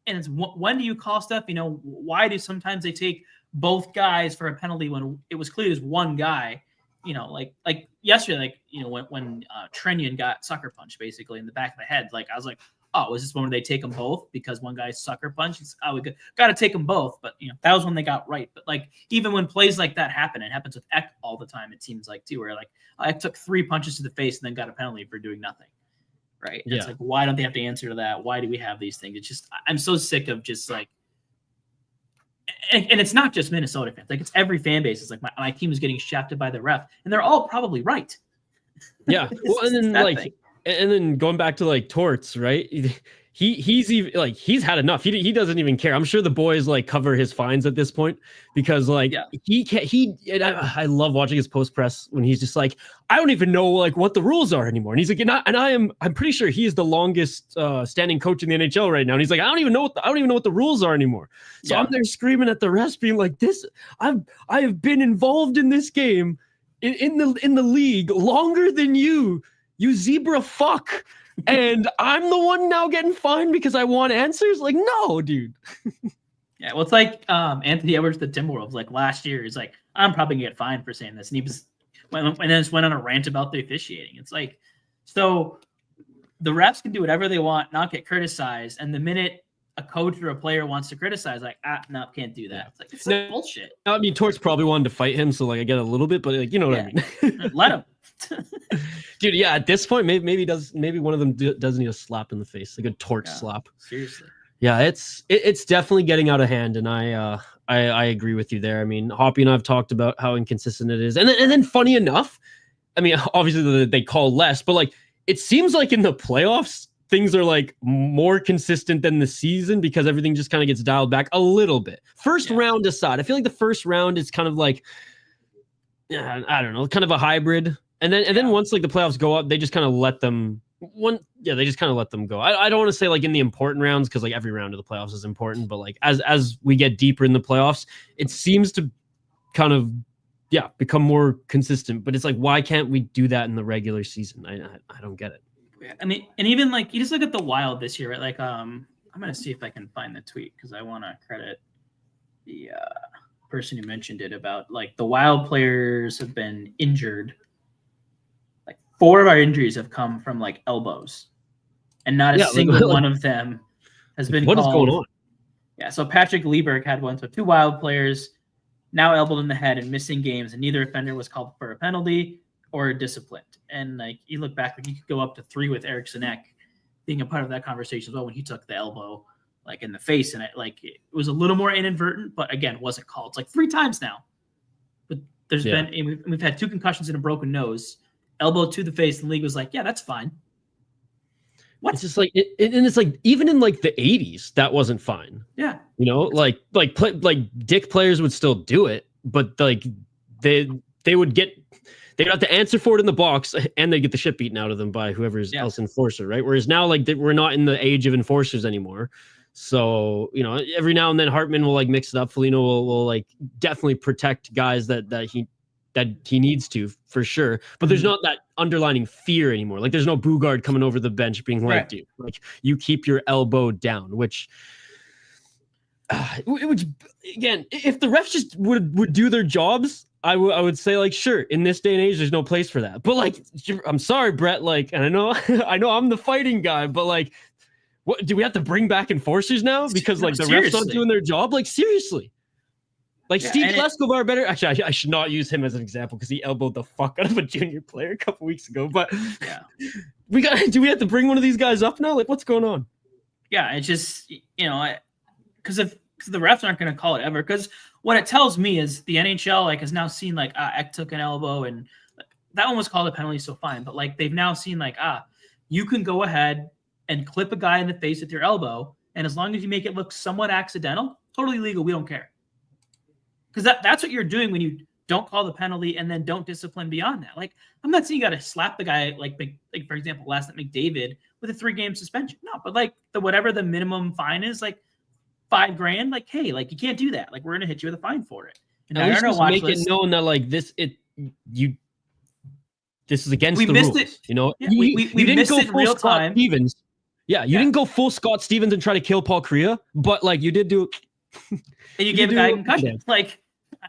and it's when do you call stuff? Why do sometimes they take both guys for a penalty when it was clear as one guy? Like yesterday, when Trenyon got sucker punched basically in the back of the head, like I was like, oh, was this one where they take them both because one guy sucker punched? We got to take them both, but that was when they got right. But like even when plays like that happen, it happens with Eck all the time. It seems like too, where like Eck took 3 punches to the face and then got a penalty for doing nothing. Right? Yeah. It's like, why don't they have to answer to that? Why do we have these things? It's just I'm so sick of just like. And it's not just Minnesota fans. Like it's every fan base. It's like my team is getting shafted by the ref, and they're all probably right. Yeah. Well, and then going back to like Torts, right? He's even like he's had enough. He doesn't even care. I'm sure the boys like cover his fines at this point because like he can't. I love watching his post press when he's just like, I don't even know like what the rules are anymore. And he's like, I'm pretty sure he is the longest standing coach in the NHL right now. And he's like, I don't even know what the rules are anymore. So I'm there screaming at the refs, being like, I have been involved in this game in the league longer than you zebra fuck. And I'm the one now getting fined because I want answers? Like, no, dude. Yeah, well, it's like Anthony Edwards, the Timberwolves, like last year, he's like, I'm probably going to get fined for saying this. And he was, and then just went on a rant about the officiating. It's like, so the refs can do whatever they want, not get criticized. And the minute a coach or a player wants to criticize, like, no, can't do that. It's like bullshit. I mean, Torts probably wanted to fight him, so like I get a little bit, but like, you know what I mean? Let him. Dude, yeah, at this point, maybe one of them does need a slap in the face, like a torch slap. Seriously. Yeah, it's definitely getting out of hand, and I agree with you there. I mean, Hoppy and I have talked about how inconsistent it is, and then funny enough, I mean, obviously they call less, but like it seems like in the playoffs things are like more consistent than the season because everything just kind of gets dialed back a little bit. First round aside, I feel like the first round is kind of like, I don't know, kind of a hybrid. And then once like the playoffs go up, they just kind of let them they just kind of let them go. I don't want to say like in the important rounds because like every round of the playoffs is important, but like as we get deeper in the playoffs, it seems to kind of become more consistent. But it's like, why can't we do that in the regular season? I don't get it. I mean, and even like you just look at the Wild this year, right? Like I'm gonna see if I can find the tweet because I want to credit the person who mentioned it about like the Wild players have been injured. Like 4 of our injuries have come from like elbows, and not a single one of them has been. What called. Is going on? Yeah, so Patrick Lieberg had one. So 2 Wild players now elbowed in the head and missing games, and neither offender was called for a penalty or disciplined. And like you look back, like you could go up to 3 with Eric Sinek being a part of that conversation as well when he took the elbow like in the face, and it was a little more inadvertent, but again, wasn't called. It's like 3 times now. But there's been we've had 2 concussions and a broken nose, elbow to the face, and the league was like, yeah, that's fine. What? It's just like and it's like even in like the 80s that wasn't fine. Yeah, you know, like dick players would still do it, but like they'd have to answer for it in the box, and they get the shit beaten out of them by whoever's else enforcer, right? Whereas now, like we're not in the age of enforcers anymore. So, you know, every now and then Hartman will like mix it up. Foligno will like definitely protect guys that he needs to, for sure. But there's not that underlining fear anymore. Like there's no Bugard coming over the bench being like, dude, like you keep your elbow down, which again, if the refs just would do their jobs, I would say like, sure, in this day and age, there's no place for that. But like, I'm sorry, Brett, like, and I know I'm the fighting guy, but like, what do we have to bring back enforcers now? Because like the refs aren't doing their job? Like seriously. Like Steve Leskovar better. Actually, I should not use him as an example because he elbowed the fuck out of a junior player a couple weeks ago. But do we have to bring one of these guys up now? Like what's going on? Yeah, it's just, you know, because the refs aren't going to call it ever. Because what it tells me is the NHL like has now seen like Eck took an elbow and that one was called a penalty, so fine. But like they've now seen like you can go ahead and clip a guy in the face with your elbow, and as long as you make it look somewhat accidental, totally legal. We don't care. Because that's what you're doing when you don't call the penalty and then don't discipline beyond that. Like, I'm not saying you got to slap the guy, like for example, last night McDavid with a 3-game suspension. No, but like whatever the minimum fine is, like $5,000, like, hey, like you can't do that. Like we're gonna hit you with a fine for it. And at least just make it known that like this is against the rules. It. You know, yeah, we didn't go full real Scott time. Stevens. Yeah, you didn't go full Scott Stevens and try to kill Paul Kariya, but like you did do. And you gave a guy a concussion. Like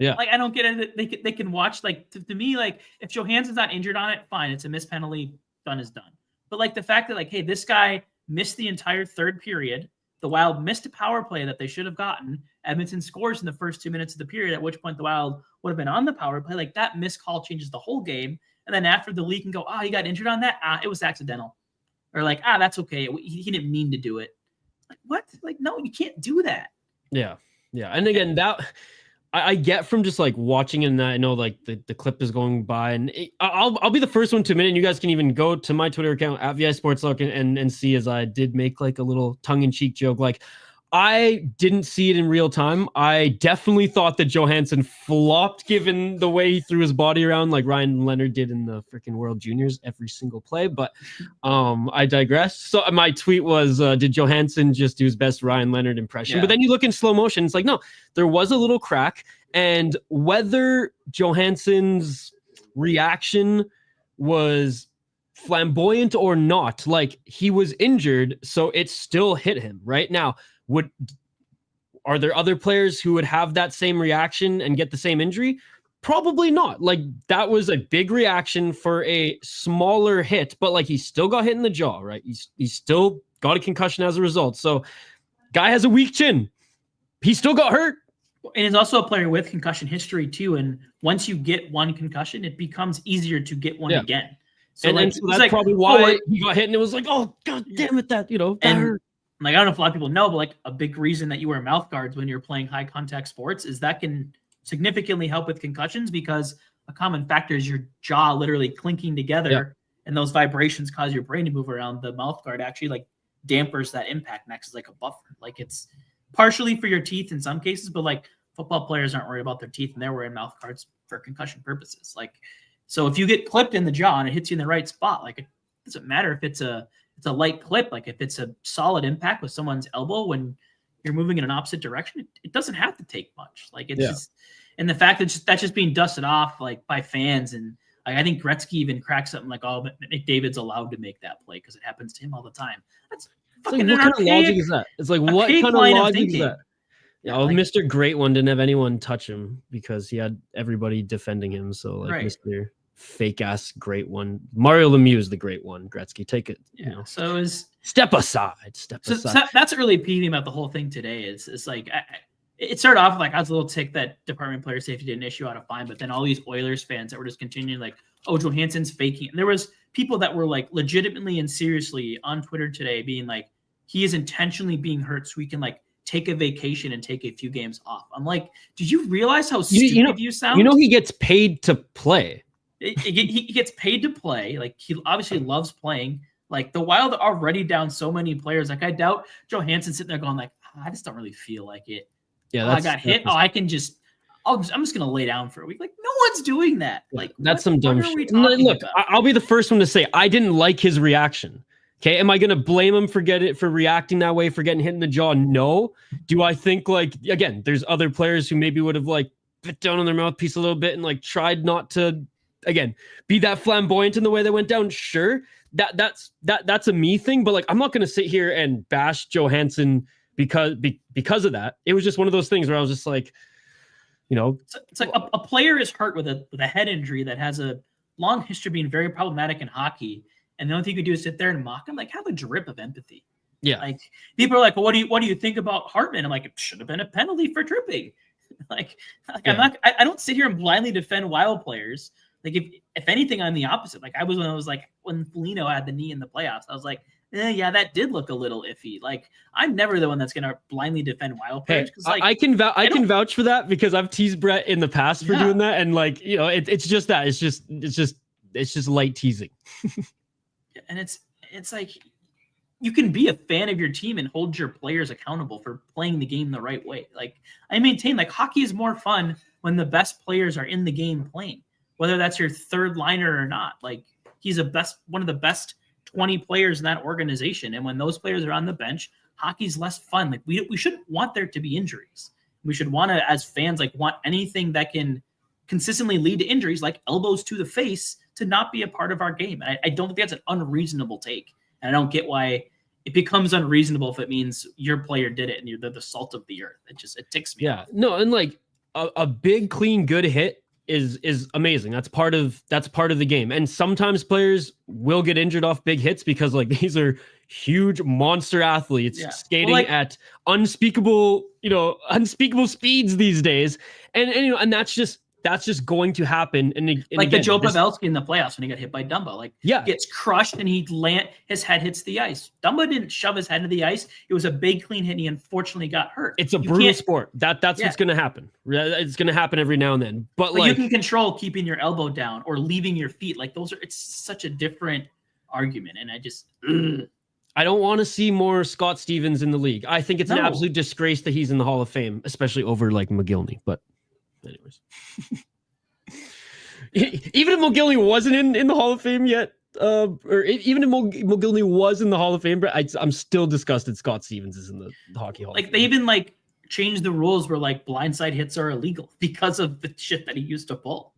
I don't get it. They can watch. Like to me, like if Johansson's not injured on it, fine. It's a missed penalty. Done is done. But like the fact that like, hey, this guy missed the entire third period. The Wild missed a power play that they should have gotten. Edmonton scores in the first 2 minutes of the period, at which point the Wild would have been on the power play. Like that missed call changes the whole game. And then after the league can go, he got injured on that. It was accidental. Or like, that's okay. He didn't mean to do it. Like what? Like, no, you can't do that. Yeah. Yeah. And again, that I get from just like watching, and I know like the clip is going by, and I'll be the first one to admit, and you guys can even go to my Twitter account at VI Sportslook and see, as I did make like a little tongue-in-cheek joke. Like I didn't see it in real time. I definitely thought that Johansson flopped given the way he threw his body around like Ryan Leonard did in the freaking World Juniors every single play. But I digress. So my tweet was, did Johansson just do his best Ryan Leonard impression? Yeah. But then you look in slow motion, it's like, no, there was a little crack. And whether Johansson's reaction was flamboyant or not, like he was injured, so it still hit him. Right now, are there other players who would have that same reaction and get the same injury? Probably not. Like that was a big reaction for a smaller hit, but like he still got hit in the jaw, right? He still got a concussion as a result. So guy has a weak chin. He still got hurt. And he's also a player with concussion history too. And once you get one concussion, it becomes easier to get one again. So, so that's like, probably why he got hit, and it was like, oh god damn it, that that hurt. Like I don't know if a lot of people know, but like a big reason that you wear mouth guards when you're playing high contact sports is that can significantly help with concussions, because a common factor is your jaw literally clinking together, and those vibrations cause your brain to move around. The mouth guard actually like dampers that impact, and acts as like a buffer. Like it's partially for your teeth in some cases, but like football players aren't worried about their teeth and they're wearing mouth guards for concussion purposes. Like, so if you get clipped in the jaw and it hits you in the right spot, like it doesn't matter if it's a light clip. Like if it's a solid impact with someone's elbow when you're moving in an opposite direction, it doesn't have to take much. Like it's just, and the fact that that's just being dusted off like by fans. And like, I think Gretzky even cracked something like, oh, McDavid's allowed to make that play because it happens to him all the time. That's fucking what kind of logic is that? It's like, what kind of logic is that? Yeah, well, like, Mr. Great One didn't have anyone touch him because he had everybody defending him. So like Mr. Fake ass Great One, Mario Lemieux is the Great One. Gretzky, take it. Yeah. You know. So is step aside. So that's really peeving about the whole thing today. It's like it started off like I was a little ticked that Department of Player Safety didn't issue out a fine, but then all these Oilers fans that were just continuing like, oh, Johansson's faking. And there was people that were like legitimately and seriously on Twitter today being like, he is intentionally being hurt so we can like take a vacation and take a few games off. I'm like, did you realize how stupid you sound? You know, he gets paid to play. He gets paid to play. Like, he obviously loves playing. Like, the Wild are already down so many players. Like, I doubt Johansson's sitting there going like, I just don't really feel like it. Yeah, I got hit. I'm just going to lay down for a week. Like, no one's doing that. Like, that's some dumb shit. Look, I'll be the first one to say I didn't like his reaction. Okay, am I going to blame him for reacting that way, for getting hit in the jaw? No. Do I think, like, again, there's other players who maybe would have like bit down on their mouthpiece a little bit and like tried not to, again, be that flamboyant in the way they went down? Sure, that's a me thing, but like, I'm not going to sit here and bash Johansson because of that. It was just one of those things where I was just like, you know, it's like a player is hurt with a head injury that has a long history of being very problematic in hockey. And the only thing you could do is sit there and mock him. Like, have a drip of empathy. Yeah. Like, people are like, well, what do you think about Hartman? I'm like, it should have been a penalty for tripping. like yeah. I don't sit here and blindly defend Wild players. Like, if anything, I'm the opposite. Like, when Foligno had the knee in the playoffs, I was like, yeah, that did look a little iffy. Like, I'm never the one that's going to blindly defend Wild players. Hey, like, I can vouch for that because I've teased Brett in the past for doing that. And like, you know, it's just that it's just light teasing. And it's like, you can be a fan of your team and hold your players accountable for playing the game the right way. Like, I maintain, like, hockey is more fun when the best players are in the game playing, whether that's your third liner or not. Like, he's one of the best 20 players in that organization. And when those players are on the bench, hockey's less fun. Like, we shouldn't want there to be injuries. We should want to, as fans, like, want anything that can consistently lead to injuries, like elbows to the face, to not be a part of our game. And I don't think that's an unreasonable take. And I don't get why it becomes unreasonable if it means your player did it and you're the salt of the earth. It ticks me off. No, and like a big, clean, good hit is amazing. That's part of the game. And sometimes players will get injured off big hits because like these are huge monster athletes skating at unspeakable speeds these days. And that's just going to happen. And like again, the Joe Pavelski in the playoffs when he got hit by Dumba, like gets crushed and his head hits the ice. Dumba didn't shove his head into the ice. It was a big clean hit and he unfortunately got hurt. It's a brutal sport. That's what's going to happen. It's going to happen every now and then. But like, you can control keeping your elbow down or leaving your feet. Like it's such a different argument. And I don't want to see more Scott Stevens in the league. I think it's an absolute disgrace that he's in the Hall of Fame, especially over like McGillney. But anyways, even if McGillney wasn't in the Hall of Fame yet, or even if McGillney was in the Hall of Fame, but I'm still disgusted Scott Stevens is in the Hockey Hall of Fame. They even like changed the rules where like blindside hits are illegal because of the shit that he used to pull.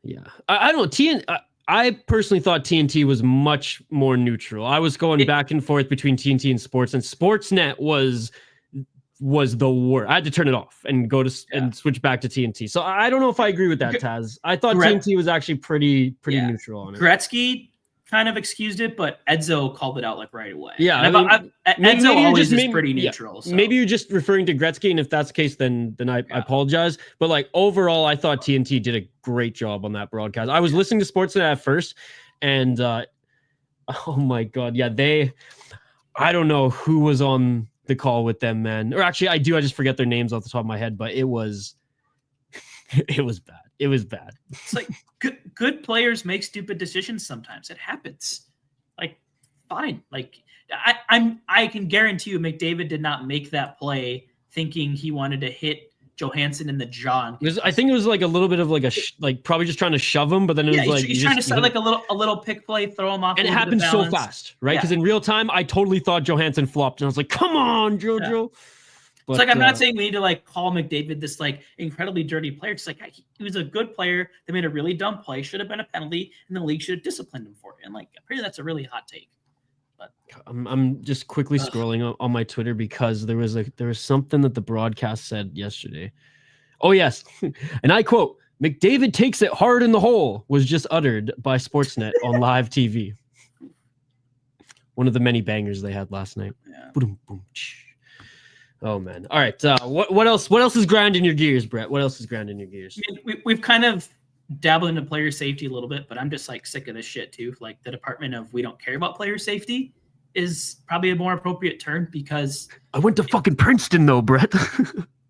Yeah, I don't know. I personally thought TNT was much more neutral. I was going back and forth between TNT and Sports, and Sportsnet was the worst. I had to turn it off and and switch back to TNT. So I don't know if I agree with that, Taz. I thought TNT was actually pretty neutral on it. Gretzky kind of excused it, but Edzo called it out like right away. Yeah, Edzo always is pretty neutral. So. Maybe you're just referring to Gretzky, and if that's the case, then I apologize. But like overall, I thought TNT did a great job on that broadcast. I was listening to Sportsnet at first, and oh my god, I don't know who was on the call with them, man. Or actually, I just forget their names off the top of my head, but it was bad. It was bad. It's like good players make stupid decisions sometimes. It happens. Like, fine. Like, I can guarantee you McDavid did not make that play thinking he wanted to hit Johansson in the jaw. I think it was like a little bit of like probably just trying to shove him, but then it was like he's trying to set like a little pick play, throw him off, and it happened so fast, right? Because in real time, I totally thought Johansson flopped, and I was like, "Come on, JoJo." Yeah. But, it's like I'm not saying we need to like call McDavid this like incredibly dirty player. It's like he was a good player. They made a really dumb play, should have been a penalty, and the league should have disciplined him for it. And like, apparently that's a really hot take. But I'm just quickly scrolling on my Twitter because there was something that the broadcast said yesterday. Oh, yes. And I quote, McDavid takes it hard in the hole was just uttered by Sportsnet on live TV. One of the many bangers they had last night. Yeah. Oh man. All right. What else? What else is grinding your gears, Brett? What else is grinding your gears? I mean, we've kind of dabbled into player safety a little bit, but I'm just like sick of this shit too. Like the department of we don't care about player safety is probably a more appropriate term because I went to fucking Princeton though, Brett.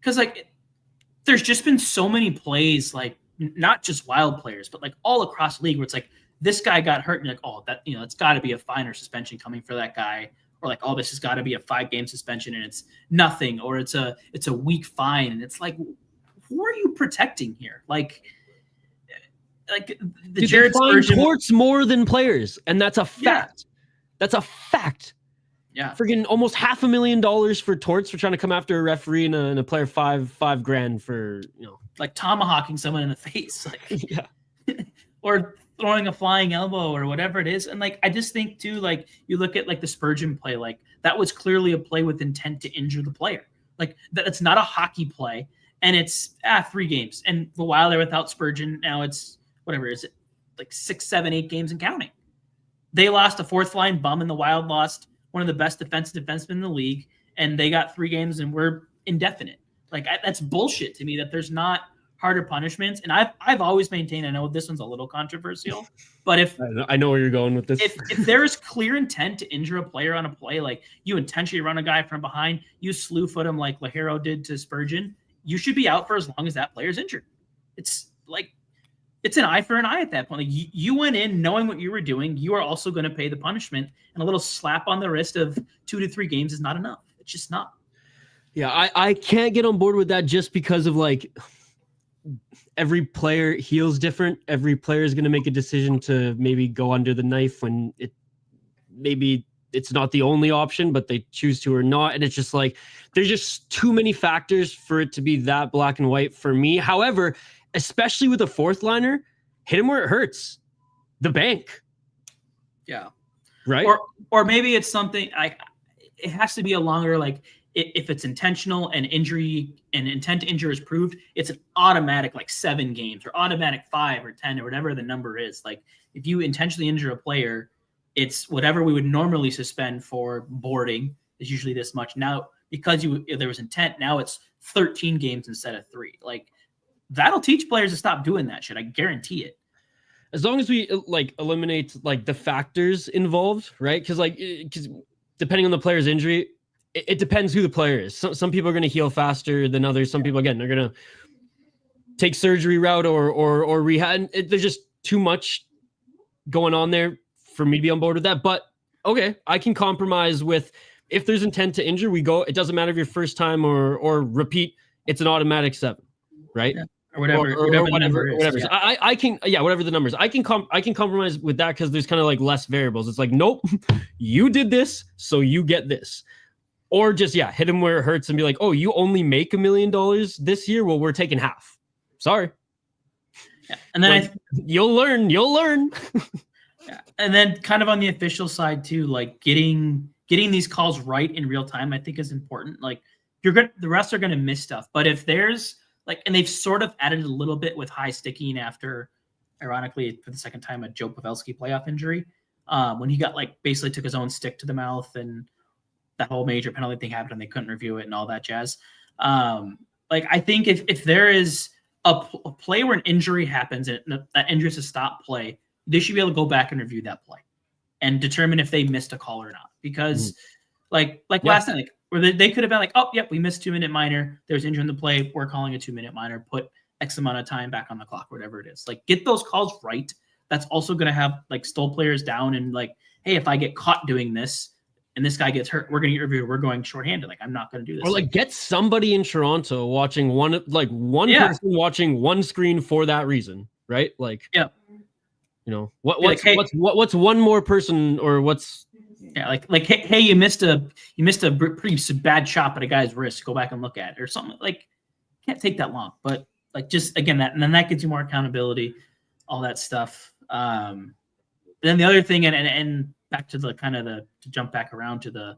because like there's just been so many plays, like not just Wild players, but like all across the league where it's like this guy got hurt and you're like, oh, that it's got to be a fine or suspension coming for that guy, or like, oh, this has got to be a 5-game suspension and it's nothing, or it's a week fine, and it's like, who are you protecting here? Like the Jared Spurgeon torts more than players, and that's a fact. Yeah. That's a fact. Yeah, friggin' almost $500,000 for torts for trying to come after a referee and a player $5,000 for like tomahawking someone in the face, like yeah, or throwing a flying elbow or whatever it is. And like I just think too, like you look at like the Spurgeon play, like that was clearly a play with intent to injure the player. Like that's not a hockey play, and it's 3 games. And the while they're without Spurgeon, now it's whatever is it, like 6, 7, 8 games and counting. They lost a 4th line bum, and the Wild lost one of the best defensive defensemen in the league, and they got 3 games and we're indefinite. Like that's bullshit to me that there's not harder punishments. And I've always maintained, I know this one's a little controversial, but if I know where you're going with this, if there is clear intent to injure a player on a play, like you intentionally run a guy from behind, you slew foot him like Lahero did to Spurgeon, you should be out for as long as that player's injured. It's like it's an eye for an eye at that point. Like you went in knowing what you were doing. You are also going to pay the punishment, and a little slap on the wrist of 2 to 3 games is not enough. It's just not. Yeah, I can't get on board with that just because of like every player heals different. Every player is going to make a decision to maybe go under the knife when maybe it's not the only option, but they choose to or not. And it's just like there's just too many factors for it to be that black and white for me. However, especially with a 4th liner, hit him where it hurts. The bank. Yeah. Right. Or maybe it's something like it has to be a longer, like if it's intentional and injury and intent to injure is proved, it's an automatic like 7 games or automatic 5 or 10 or whatever the number is. Like if you intentionally injure a player, it's whatever we would normally suspend for boarding is usually this much. Now, because there was intent, now it's 13 games instead of 3. Like that'll teach players to stop doing that shit. I guarantee it. As long as we like eliminate like the factors involved, right? Because depending on the player's injury, it depends who the player is. Some people are going to heal faster than others. Some people, again, are going to take surgery route or rehab. There's just too much going on there for me to be on board with that. But okay, I can compromise with if there's intent to injure, we go. It doesn't matter if you're first time or repeat. It's an automatic 7, right? Yeah. Or whatever. Yeah. I can, whatever the numbers. I can compromise with that because there's kind of like less variables. It's like, nope, you did this, so you get this. Or just, hit him where it hurts and be like, oh, you only make $1 million this year? Well, we're taking half. Sorry. Yeah. And then you'll learn. Yeah. And then kind of on the official side too, like getting these calls right in real time, I think is important. Like the refs are going to miss stuff. But if there's like, and they've sort of added a little bit with high sticking after, ironically, for the second time, a Joe Pavelski playoff injury, when he got like basically took his own stick to the mouth and that whole major penalty thing happened and they couldn't review it and all that jazz. Like I think if there is a play where an injury happens and that injury is a stop play, they should be able to go back and review that play and determine if they missed a call or not. Because last night, like where they could have been like, oh, yep, we missed 2-minute minor. There's injury in the play. We're calling a 2-minute minor. Put X amount of time back on the clock, whatever it is. Like get those calls right. That's also going to have like stole players down and like, hey, if I get caught doing this and this guy gets hurt, we're going to get reviewed. We're going shorthanded. Like I'm not going to do this. Or like get somebody in Toronto watching one person watching one screen for that reason, right? Like what's one more person or what's like hey you missed a pretty bad shot at a guy's wrist, go back and look at it or something. Like can't take that long, but like just again that, and then that gives you more accountability, all that stuff. Then the other thing and back to the kind of to jump back around to the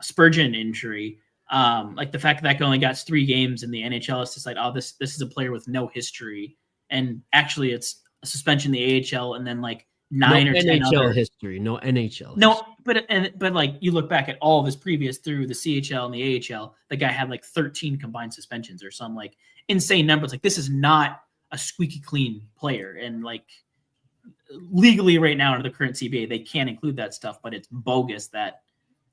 Spurgeon injury, like the fact that only got 3 games in the NHL is just like, oh, this is a player with no history, and actually it's a suspension in the AHL and then like 9 or 10 NHL other history, no NHL. No, But like you look back at all of his previous through the CHL and the AHL, the guy had like 13 combined suspensions or some like insane numbers. Like this is not a squeaky clean player, and like legally right now under the current CBA they can't include that stuff, but it's bogus that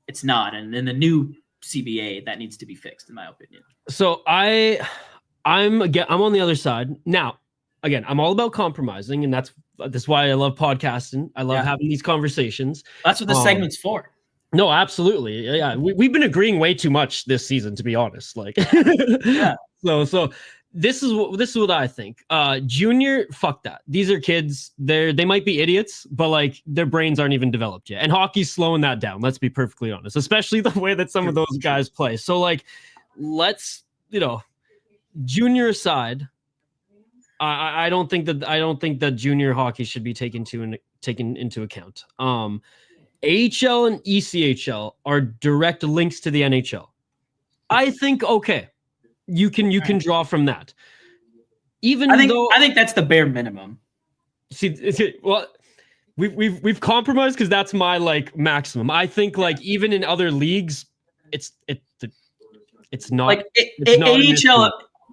it's not. And in the new CBA that needs to be fixed, in my opinion. So I'm on the other side now. Again, I'm all about compromising, and that's why I love podcasting. I love having these conversations. That's what this segment's for. No, absolutely. Yeah. We've been agreeing way too much this season, to be honest. Like, yeah. So this is what I think. Junior, fuck that. These are kids. They might be idiots, but like their brains aren't even developed yet. And hockey's slowing that down. Let's be perfectly honest, especially the way that some of those guys play. So like, let's, junior aside, I don't think that junior hockey should be taken into account. AHL and ECHL are direct links to the NHL. I think you can draw from that. I think that's the bare minimum. Well, we've compromised because that's my like maximum. I think like even in other leagues, it's not like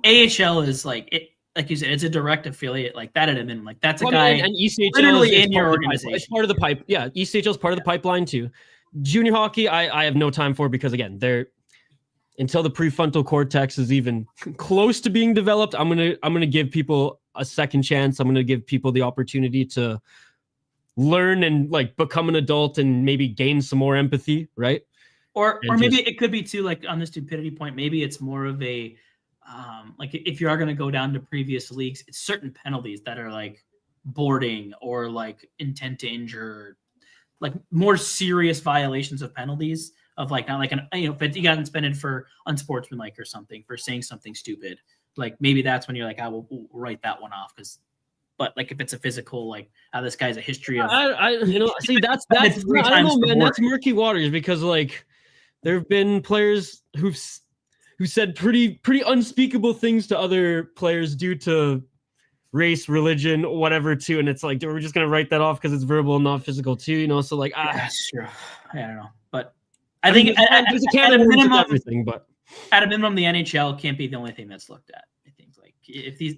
AHL is like it. Like you said, it's a direct affiliate, like that at a minimum. Like that's a guy and ECHL literally in your organization. It's part of the pipe. Yeah, ECHL is part of the pipeline too. Junior hockey, I have no time for because again, until the prefrontal cortex is even close to being developed, I'm gonna give people a second chance. I'm gonna give people the opportunity to learn and like become an adult and maybe gain some more empathy, right? Or maybe it could be too, like on the stupidity point, maybe it's more of a like if you are going to go down to previous leagues, it's certain penalties that are like boarding or like intent to injure, like more serious violations of penalties of like not like if you got suspended for unsportsmanlike or something for saying something stupid, like maybe that's when you're like, we'll write that one off but like if it's a physical, like this guy's a history of see that's I don't know, man, that's murky waters because like there have been players who said pretty unspeakable things to other players due to race, religion, whatever too, and it's like we're just gonna write that off because it's verbal and not physical too, so like sure. I don't know, but I think at a minimum, everything, but at a minimum, the NHL can't be the only thing that's looked at. I think like if a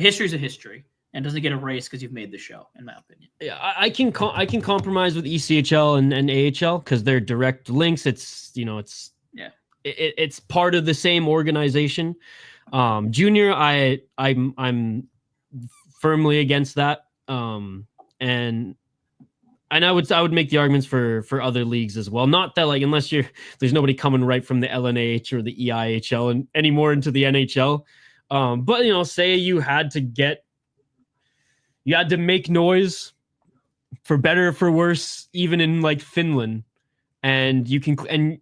history is a history and doesn't get erased because you've made the show, in my opinion. Yeah, I can compromise with ECHL and AHL because they're direct links. It's part of the same organization. Junior, I'm firmly against that. And I would make the arguments for other leagues as well. Not that like unless there's nobody coming right from the LNAH or the EIHL and anymore into the NHL. But say you had to make noise for better or for worse, even in like Finland, and you can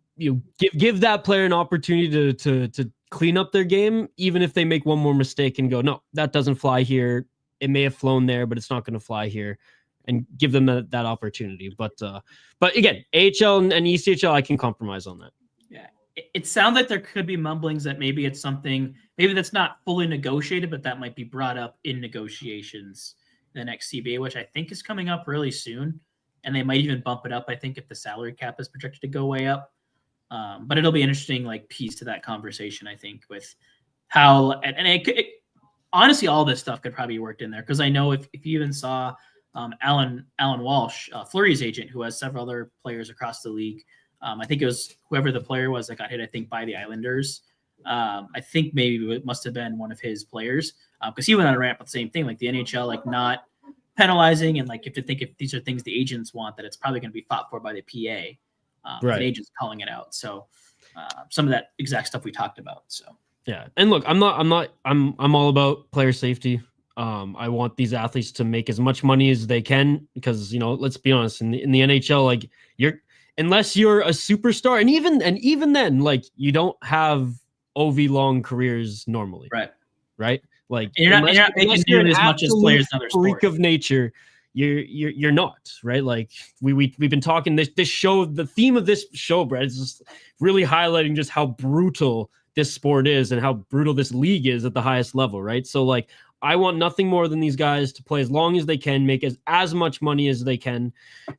give that player an opportunity to clean up their game, even if they make one more mistake and go, no, that doesn't fly here. It may have flown there, but it's not going to fly here, and give them that opportunity. But again, AHL and ECHL, I can compromise on that. Yeah, it sounds like there could be mumblings that maybe it's something that's not fully negotiated, but that might be brought up in negotiations in the next CBA, which I think is coming up really soon, and they might even bump it up. I think if the salary cap is projected to go way up. But it'll be an interesting like piece to that conversation, I think, with how honestly, all this stuff could probably be worked in there because I know if you even saw Alan Walsh, Fleury's agent, who has several other players across the league. I think it was whoever the player was that got hit, I think, by the Islanders. I think maybe it must have been one of his players because he went on a rant with the same thing, like the NHL, like not penalizing and like if these are things the agents want, that it's probably going to be fought for by the PA. Right. The agents calling it out. So some of that exact stuff we talked about. So yeah. And look, I'm all about player safety. I want these athletes to make as much money as they can because, let's be honest, in the NHL, like unless you're a superstar and even then, like you don't have OV long careers normally. Right. Like you're not making nearly as much as players in other sports. Freak of nature. You're not, right? Like we've been talking this show, the theme of this show, Brett, is just really highlighting just how brutal this sport is and how brutal this league is at the highest level, right? So like I want nothing more than these guys to play as long as they can, make as much money as they can,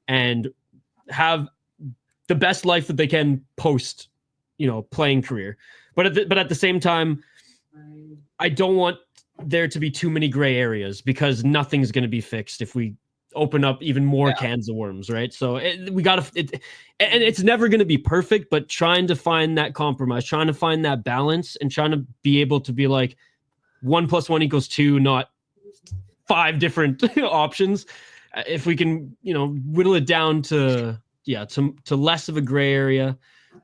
and have the best life that they can post, playing career. But at the same time, I don't want there to be too many gray areas, because nothing's going to be fixed if we open up even more cans of worms, right? So and it's never going to be perfect, but trying to find that compromise, trying to find that balance, and trying to be able to be like 1 + 1 = 2, not 5 different options. If we can, whittle it down to less of a gray area,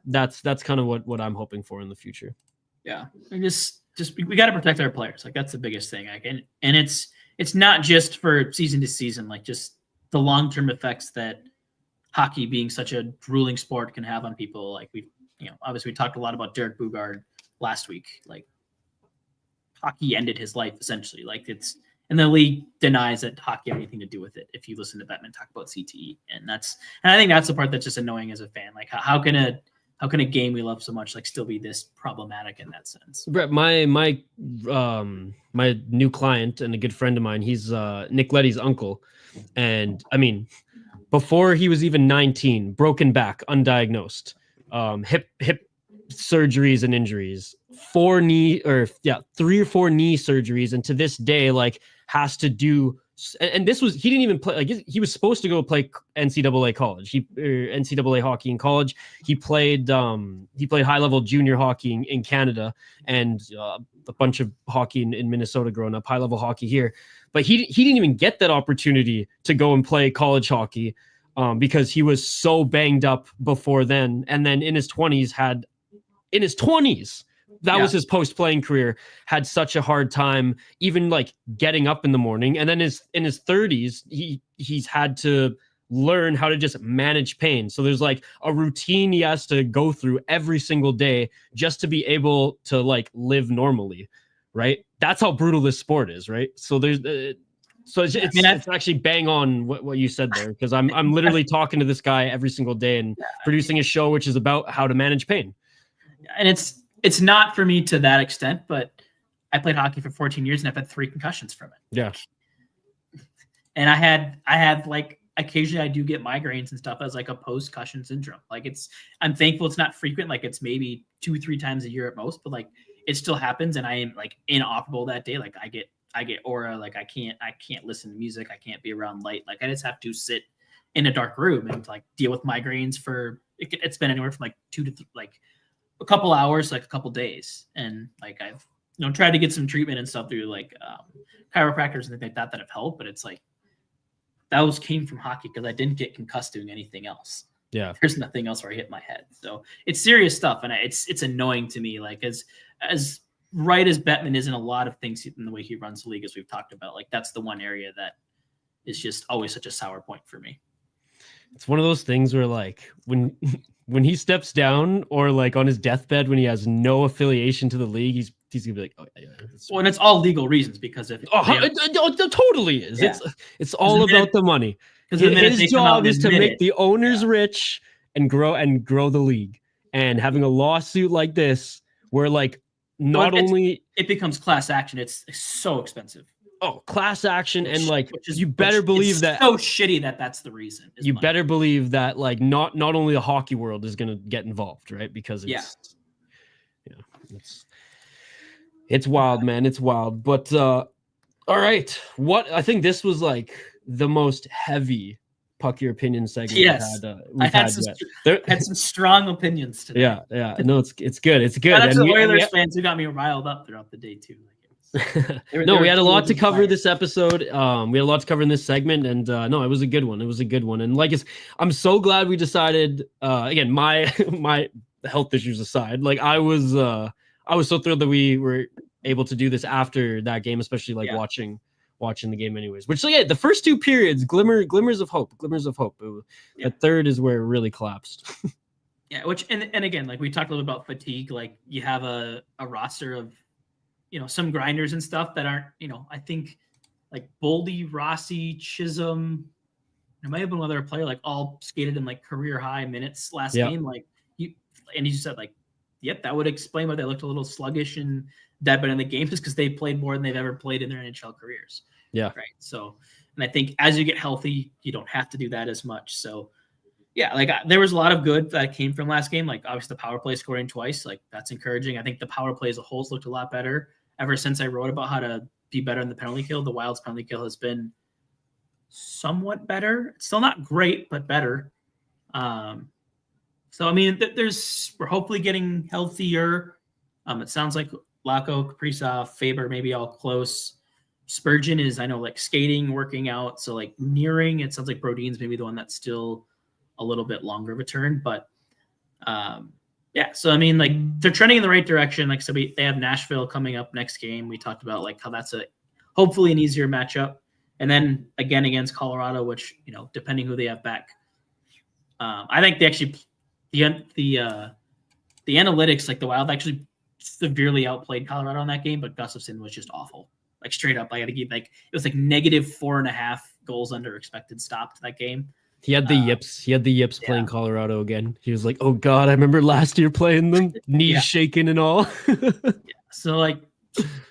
that's kind of what I'm hoping for in the future. Yeah, and we got to protect our players. Like, that's the biggest thing. Like, and it's not just for season to season, like just the long-term effects that hockey being such a grueling sport can have on people. Like, obviously we talked a lot about Derek Bugard last week. Like, hockey ended his life essentially. Like, and the league denies that hockey had anything to do with it. If you listen to Bettman talk about CTE, and I think that's the part that's just annoying as a fan. Like, how can a game we love so much like still be this problematic in that sense? Brett, my new client and a good friend of mine, he's Nick Leddy's uncle, and I mean, before he was even 19, broken back, undiagnosed, hip surgeries and injuries, 3 or 4 knee surgeries, and to this day, like, has to do. And he didn't even play. Like, he was supposed to go play NCAA college. NCAA hockey in college. He played high level junior hockey in Canada, and a bunch of hockey in Minnesota growing up, high level hockey here. But he didn't even get that opportunity to go and play college hockey because he was so banged up before then. And then in his 20s, that was his post-playing career, had such a hard time even like getting up in the morning. And then in his 30s, he's had to learn how to just manage pain. So there's like a routine he has to go through every single day just to be able to like live normally, right? That's how brutal this sport is, right? So it's actually bang on what you said there, because I'm literally talking to this guy every single day and producing a show which is about how to manage pain. And it's not for me to that extent, but I played hockey for 14 years and I've had 3 concussions from it. Yeah. And I had like, occasionally I do get migraines and stuff as like a post-concussion syndrome. Like, I'm thankful it's not frequent. Like, it's maybe 2-3 times a year at most, but like it still happens. And I am like inoperable that day. Like, I get aura. Like, I can't listen to music. I can't be around light. Like, I just have to sit in a dark room and like deal with migraines for, it's been anywhere from like 2 to like a couple hours, like a couple days. And like, I've, tried to get some treatment and stuff through like chiropractors and things like that have helped, but it's like, those came from hockey because I didn't get concussed doing anything else. Yeah. There's nothing else where I hit my head. So it's serious stuff. And it's annoying to me. Like, as right as Bettman is in a lot of things in the way he runs the league, as we've talked about, like, that's the one area that is just always such a sour point for me. It's one of those things where like when he steps down, or like on his deathbed when he has no affiliation to the league, he's gonna be like, oh yeah. Well, and it's all legal reasons, because if it totally is. Yeah. It's all about the money. Because his job is to make the owners rich and grow the league. And having a lawsuit like this, where like it becomes class action, it's so expensive. Oh, class action, and like you better believe that so shitty that's the reason. You better believe that like not only the hockey world is going to get involved, right? Because it's wild, man. It's wild. But all right, I think this was like the most heavy Puck Your Opinion segment. Yes, I had some strong opinions today. Yeah. No, it's good. It's good. That's the Oilers fans who got me riled up throughout the day too. We had a lot to cover this episode. We had a lot to cover in this segment, and it was a good one. And like, I'm so glad we decided. Again, my health issues aside, like I was so thrilled that we were able to do this after that game, especially like watching the game anyways. Which, so yeah, the first 2 periods, glimmers of hope. The third is where it really collapsed. Yeah, which and again, like we talked a little about fatigue. Like, you have a roster of some grinders and stuff that aren't, I think like Boldy, Rossi, Chisholm, there might have been another player, like all skated in like career high minutes last game. Like you said, like, yep, that would explain why they looked a little sluggish and dead in the games, just because they played more than they've ever played in their NHL careers. Yeah. Right. So, and I think as you get healthy, you don't have to do that as much. So Yeah, like there was a lot of good that came from last game. Like obviously the power play scoring twice, like that's encouraging. I think the power play as a whole looked a lot better ever since I wrote about how to be better in the penalty kill. The Wild's penalty kill has been somewhat better. It's still not great, but better. So I mean, we're hopefully getting healthier. It sounds like Lacko, Kaprizov, Faber maybe all close. Spurgeon is, I know, like skating, working out, so like nearing. It sounds like Brodin's maybe the one that's still a little bit longer of a turn, but yeah. So I mean, like they're trending in the right direction. Like so, they have Nashville coming up next game. We talked about like how that's hopefully an easier matchup, and then again against Colorado, which depending who they have back, I think they actually the analytics, like the Wild actually severely outplayed Colorado in that game, but Gustafsson was just awful. Like straight up, I got to give it was like -4.5 goals under expected stopped that game. He had the yips. He had the yips playing Colorado again. He was like, "Oh God, I remember last year playing them, knees shaking and all." So like,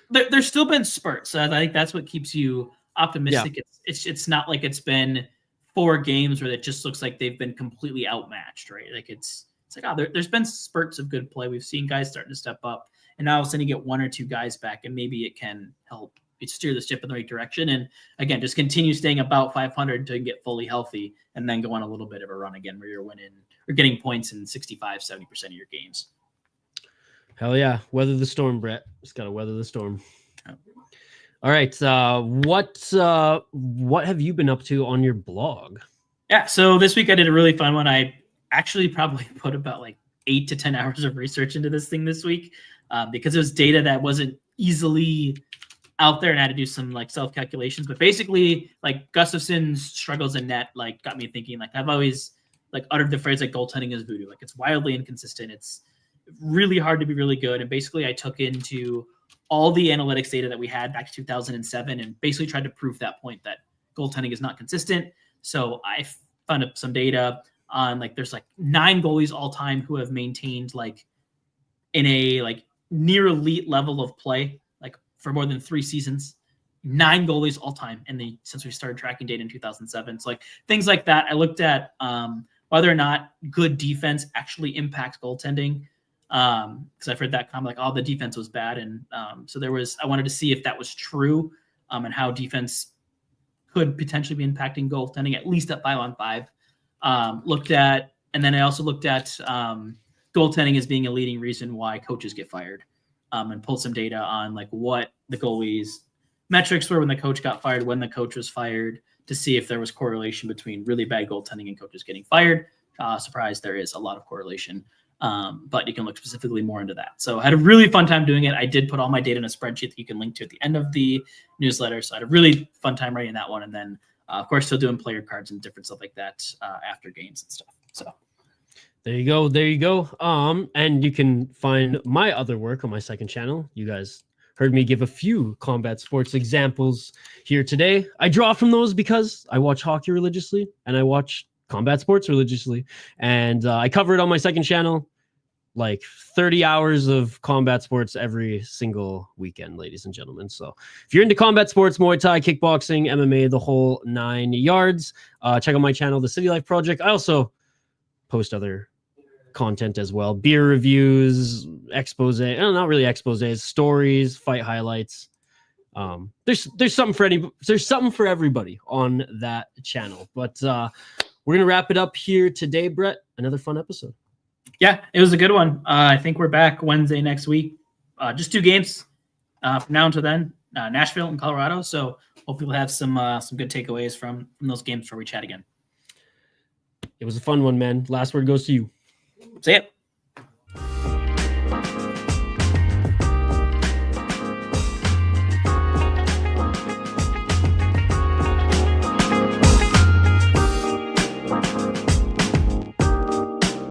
there's still been spurts. So I think that's what keeps you optimistic. Yeah. It's not like it's been 4 games where it just looks like they've been completely outmatched, right? Like it's like there's been spurts of good play. We've seen guys starting to step up, and now all of a sudden you get 1 or 2 guys back, and maybe it can help steer the ship in the right direction. And again, just continue staying about 500 until you get fully healthy, and then go on a little bit of a run again where you're winning or getting points in 65-70% of your games. Hell yeah. Weather the storm, Brett. Just got to weather the storm. Oh. All right. What have you been up to on your blog? Yeah. So this week I did a really fun one. I actually probably put about like 8 to 10 hours of research into this thing this week because it was data that wasn't easily out there, and I had to do some like self calculations. But basically, like Gustafsson's struggles in net like got me thinking. Like I've always like uttered the phrase like goaltending is voodoo. Like it's wildly inconsistent. It's really hard to be really good. And basically, I took into all the analytics data that we had back to 2007 and basically tried to prove that point that goaltending is not consistent. So I found up some data on like there's like 9 goalies all time who have maintained like in a like near elite level of play for more than 3 seasons, 9 goalies all time. And since we started tracking data in 2007, so like things like that. I looked at whether or not good defense actually impacts goaltending. Cause I've heard that comment like, the defense was bad. And so I wanted to see if that was true and how defense could potentially be impacting goaltending, at least at 5-on-5. And then I also looked at goaltending as being a leading reason why coaches get fired. And pulled some data on like what the goalies' metrics were when the coach got fired, when the coach was fired, to see if there was correlation between really bad goaltending and coaches getting fired. Surprise, there is a lot of correlation, but you can look specifically more into that. So I had a really fun time doing it. I did put all my data in a spreadsheet that you can link to at the end of the newsletter. So I had a really fun time writing that one. And then, of course, still doing player cards and different stuff like that after games and stuff. So. There you go. And you can find my other work on my second channel. You guys heard me give a few combat sports examples here today. I draw from those because I watch hockey religiously and I watch combat sports religiously. And I cover it on my second channel, like 30 hours of combat sports every single weekend, ladies and gentlemen. So if you're into combat sports, Muay Thai, kickboxing, MMA, the whole 9 yards, check out my channel, The City Life Project. I also post other content as well, beer reviews, not really exposés, stories, fight highlights. There's something for everybody on that channel. But we're gonna wrap it up here today, Brett. Another fun episode. Yeah, it was a good one. I think we're back Wednesday next week. Just 2 games from now until then, Nashville and Colorado. So hopefully we'll have some good takeaways from those games before we chat again. It was a fun one, man. Last word goes to you. See ya.